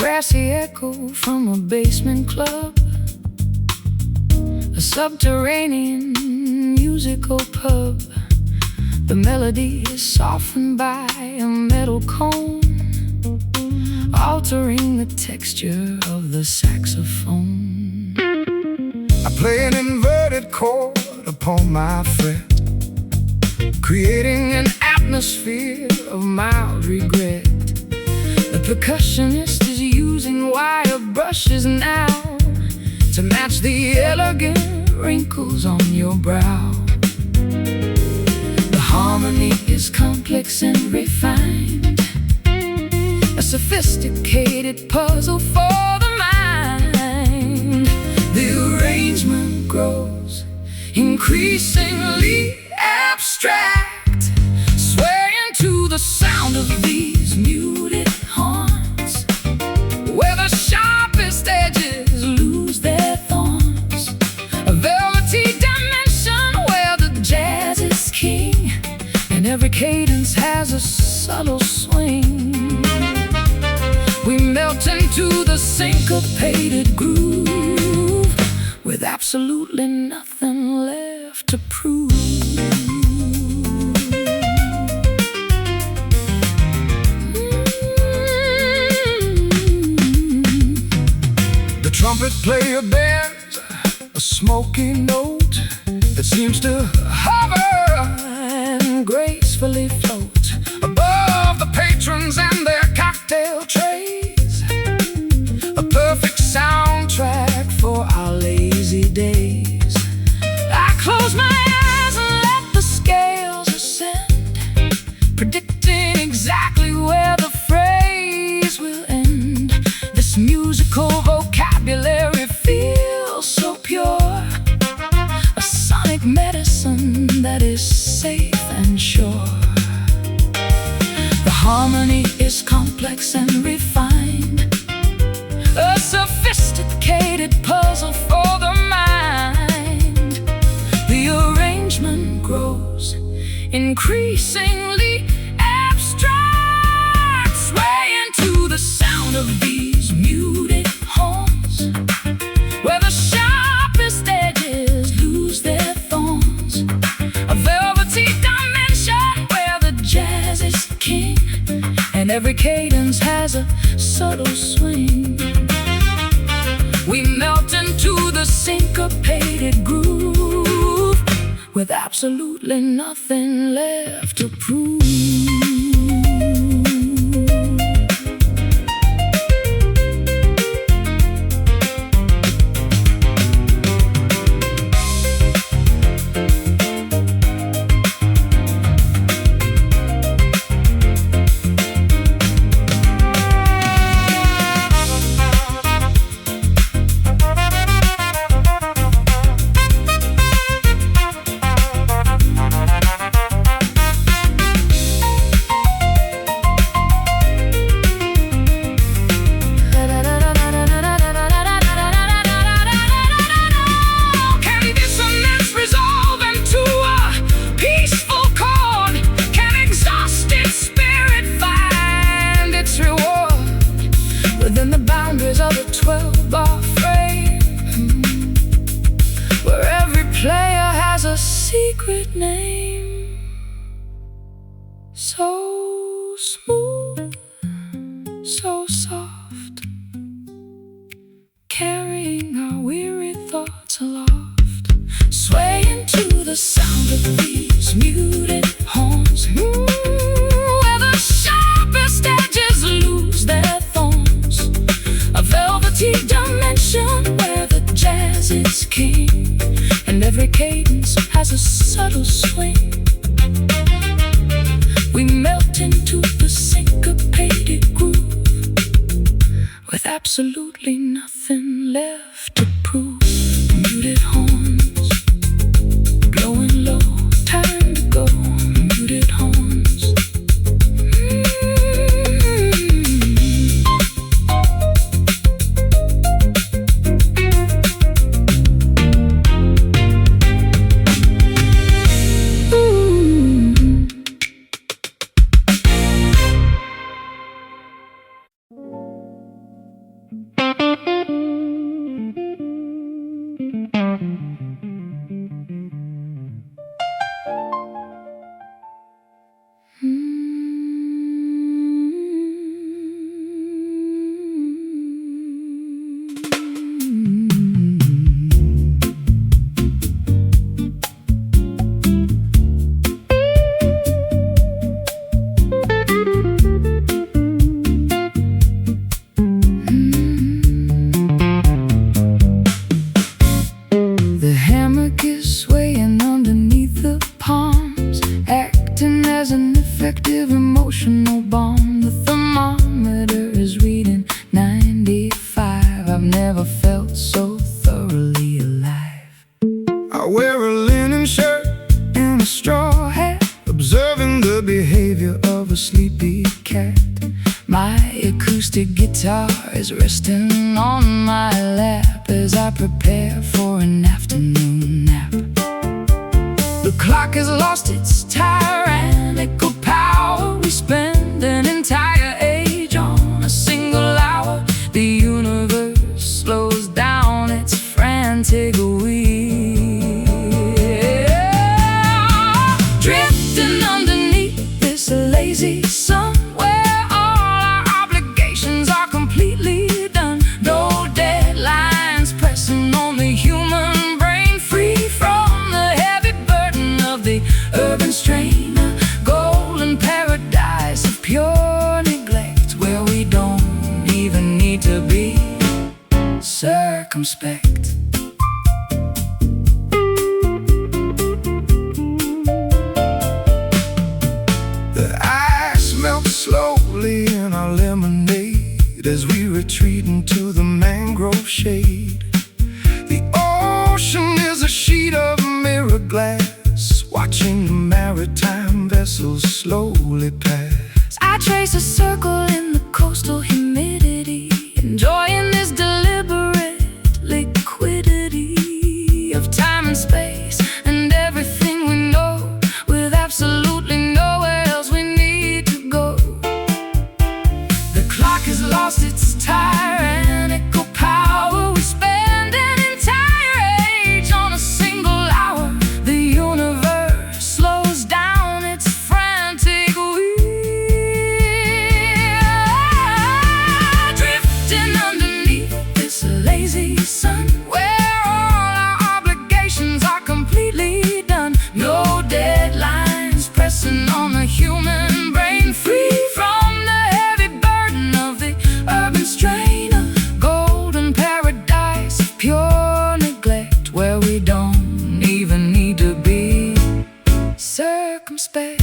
brassy echo from a basement club, a subterranean musical pub. The melody is softened by a metal cone, altering the texture of the saxophone. I play an inverted chord upon my fret, creating an atmosphere of mild regret. The percussionist is using wire brushes now to match the elegant wrinkles on your brow. The harmony is complex and refined, a sophisticated puzzle for the mind. The arrangement grows increasingly abstract, swaying to the sound of these muted horns, where the sharpest edges lose their thorns. A velvety dimension where the jazz is king, and every cadence has a subtle swing. We melt into the syncopated groove, with absolutely nothing left to prove. The trumpet player bears a smoky note that seems to hover and gracefully float above the patrons and their cocktail trays, a perfect soundtrack for our lazy days. I close my eyes and let the scales ascend, predicting exactly where the phrase will end. This musical vocabulary feels so pure, a sonic medicine that is safe and sure. The harmony is complex and refined, a sophisticated puzzle for the mind. The arrangement grows increasingly abstract, swaying to the sound of these muted horns, where the sharpest edges lose their thorns. A velvety dimension where the jazz is king, and every cadence has a subtle swing. We melt into the syncopated groove, with absolutely nothing left to prove. Secret name, so smooth, so soft, carrying our weary thoughts aloft, swaying to the sound of these muted horns, where the sharpest edges lose their thorns. A velvety dimension where the jazz is king, and every cadence has a subtle swing. We melt into the syncopated groove, with absolutely nothing left to prove. Muted horns, blowing low, time to go. Muted horns. Emotional bomb. The thermometer is reading 95. I've never felt so thoroughly alive. I wear a linen shirt and a straw hat, observing the behavior of a sleepy cat. My acoustic guitar is resting on my lap as I prepare for an afternoon nap. The clock has lost its tyrannical power. We spend an entire age on a single hour. The universe slows down its frantic wheel, drifting underneath this lazy sun, where all our obligations are completely done. No deadlines pressing on the human brain, free from the heavy burden of the urban strain. A golden paradise of pure neglect, where we don't even need to be circumspect. The ice melts slowly in our lemonade as we retreat into the mangrove shade. The ocean is a sheet of mirror glass, watching the maritime vessels slowly pass. I trace a circle in the coastal humidity, enjoying this deliberate liquidity of time and space and everything we know, with absolutely nowhere else we need to go. The clock has lost its tyrannical power. We spend an entire age on a single hour. The universe slows down its frantic wheel, drifting underneath this lazy sun, where all our obligations are completely done. No deadlines pressing on the human brain, free from the heavy burden of the urban strain. A golden paradise of pure neglect, where we don't even need to be circumspect.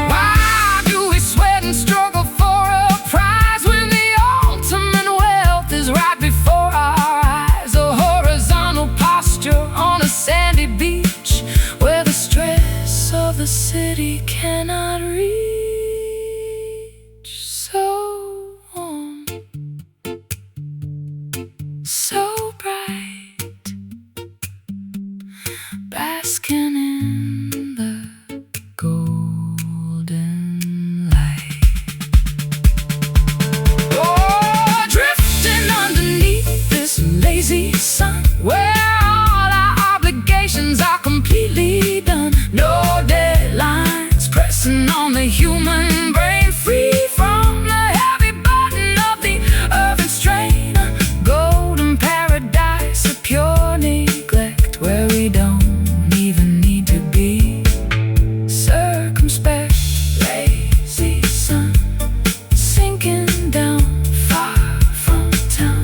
Why do we sweat and struggle for a prize when the ultimate wealth is right before our eyes? A horizontal posture on a sandy beach, where the stress of the city cannot reach. So warm, so bright, basking in the golden light. Oh, drifting underneath this lazy sun, where all our obligations are completely done. No deadlines pressing on the human brain, free from the heavy burden of the urban strain. A golden paradise of pure neglect, where we don't even need to be circumspect. Lazy sun sinking down far from town.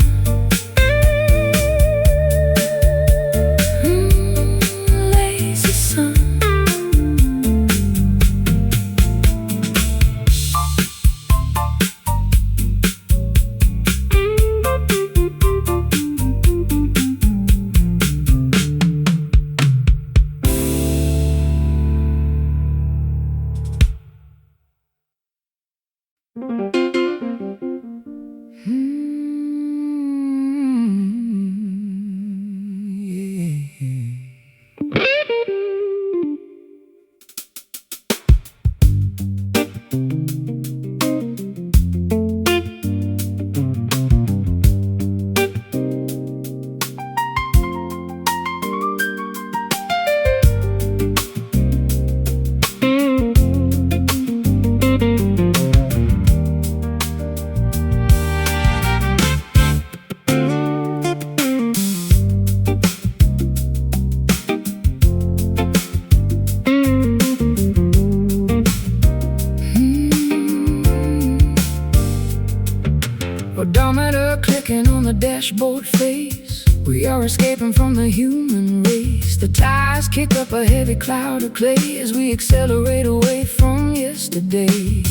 Odometer clicking on the dashboard face. We are escaping from the human race. The tires kick up a heavy cloud of clay as we accelerate away from yesterday.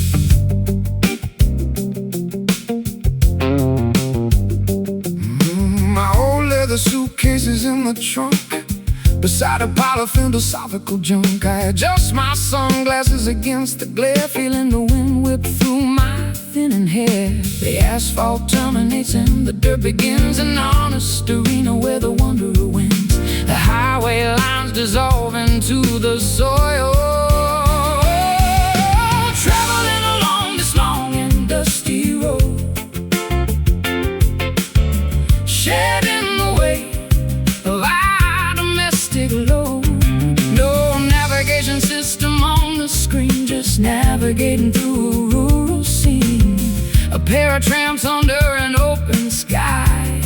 My old leather suitcase is in the trunk, beside a pile of philosophical junk. I adjust my sunglasses against the glare, feeling the wind whip through my thinning hair. The asphalt terminates and the dirt begins, an honest arena where the wanderer wins. The highway lines dissolve into the soil, traveling along this long and dusty road, shedding the weight of our domestic load. No navigation system on the screen, just navigating through a rural scene. A pair of tramps under an open sky,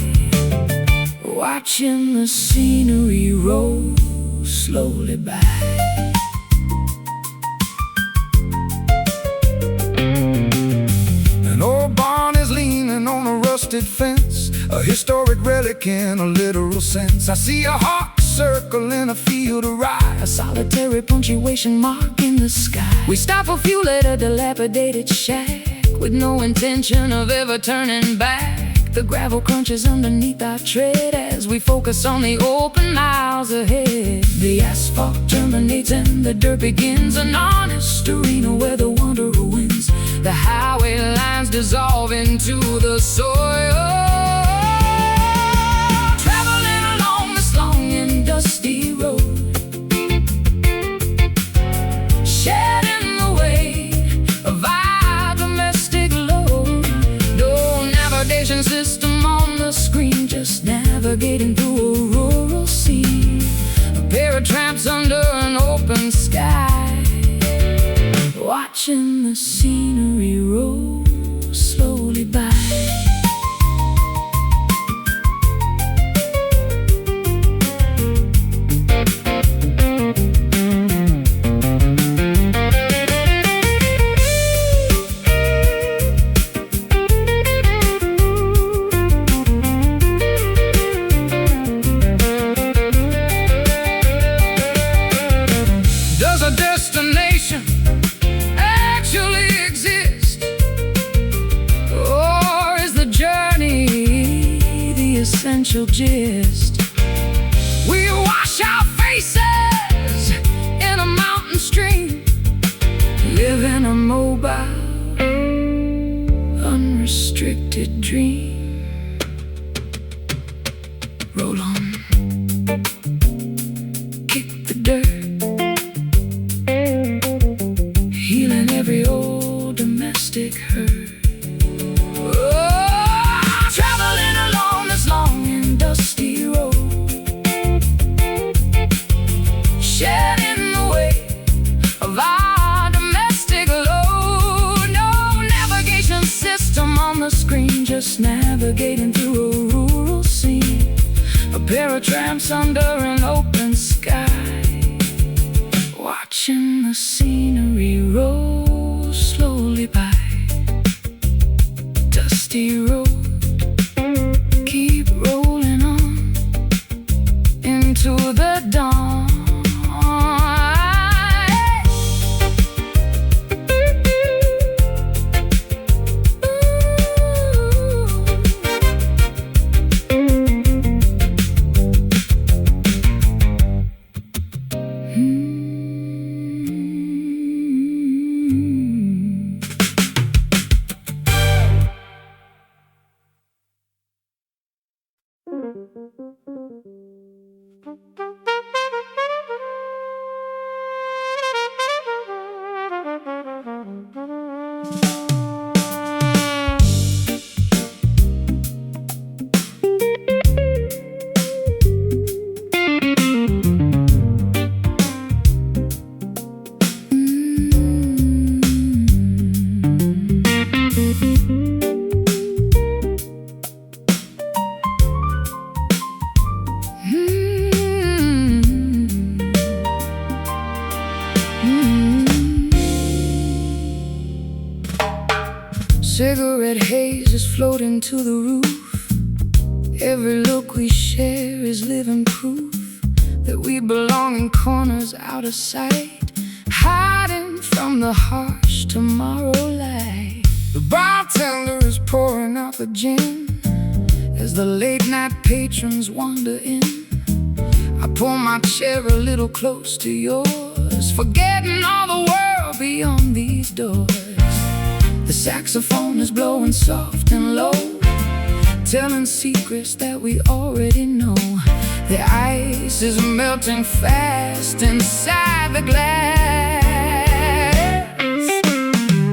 watching the scenery roll slowly by. An old barn is leaning on a rusted fence, a historic relic in a literal sense. I see a hawk circle in a field of rye, a solitary punctuation mark in the sky. We stop for fuel at a dilapidated shack, with no intention of ever turning back. The gravel crunches underneath our tread as we focus on the open miles ahead. The asphalt terminates and the dirt begins, an honest arena where the wanderer wins. The highway lines dissolve into the soil, traveling along this long and dusty road, shedding the weight of our domestic load. No navigation system on the screen, just navigating through a rural scene. A pair of tramps under an open sky, watching the scenery roll slowly by. Does a destination actually exist? Or is the journey the essential gist? We wash our faces in a mountain stream, live in a mobile, unrestricted dream. Roll on, kick the dirt, healing every old domestic hurt. Oh, traveling along this long and dusty road, shedding the weight of our domestic load. No navigation system on the screen, just navigating through a rural scene. A pair of tramps under an open sky, watching the scenery roll slowly by. Dusty road, keep rolling on into the dawn. red haze is floating to the roof. Every look we share is living proof that we belong in corners out of sight, hiding from the harsh tomorrow light. The bartender is pouring out the gin as the late night patrons wander in. I pull my chair a little close to yours, forgetting all the world beyond these doors. The saxophone is blowing soft and low, telling secrets that we already know. The ice is melting fast inside the glass,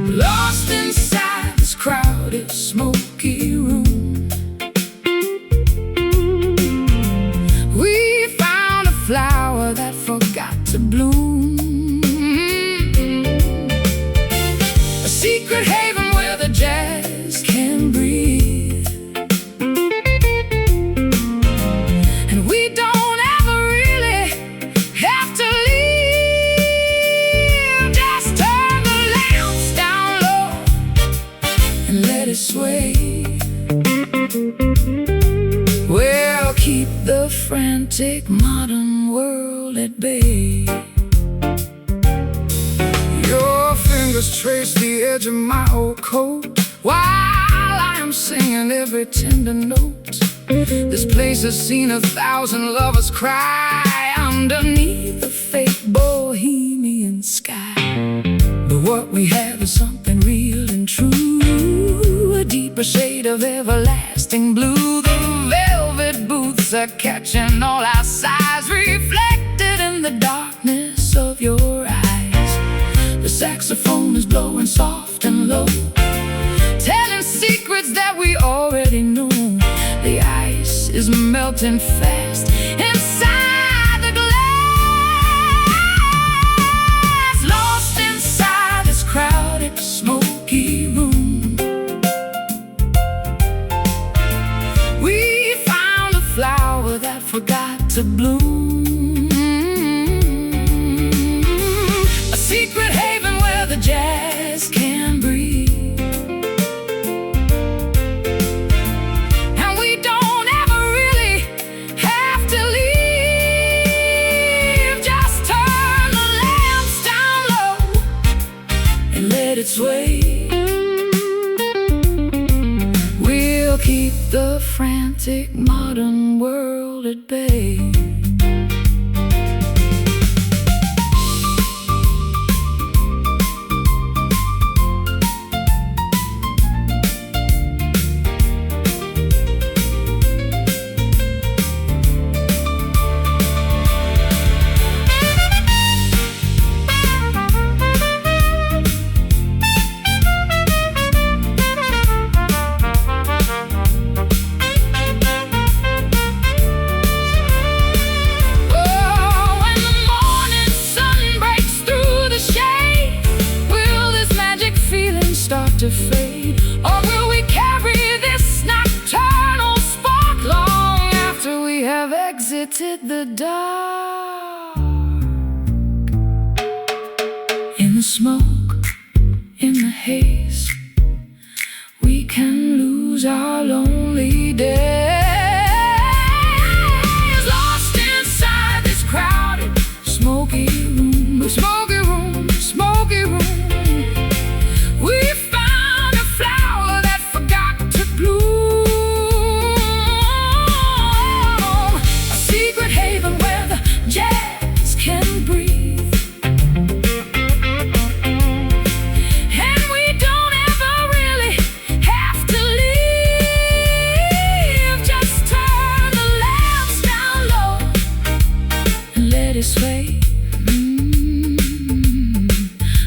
lost inside this crowded, smoky room. We found a flower that forgot to bloom, a secret haven where the jazz can breathe. And we don't ever really have to leave. Just turn the lamps down low and let it sway. We'll keep the frantic modern world at bay. Your fingers trace the edge of my old coat while I am singing every tender note. This place has seen 1,000 lovers cry underneath the fake bohemian sky. But what we have is something real and true, a deeper shade of everlasting blue. The velvet booths are catching all our sighs, reflected in the darkness of your eyes. The saxophone is blowing soft and low, telling secrets that we already know. The ice is melting fast inside the glass, lost inside this crowded, smoky room. We found a flower that forgot to bloom, a secret haven where the jazz can breathe. And we don't ever really have to leave. Just turn the lamps down low and let it sway. We'll keep the frantic modern world at bay. To fade, or will we carry this nocturnal spark long after we have exited the dark? In the smoke, in the haze, we can lose our lonely days, lost inside this crowded, smoky room, smoky room, smoky room.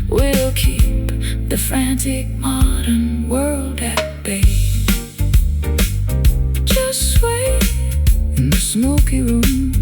We'll keep the frantic modern world at bay. Just wait in the smoky room.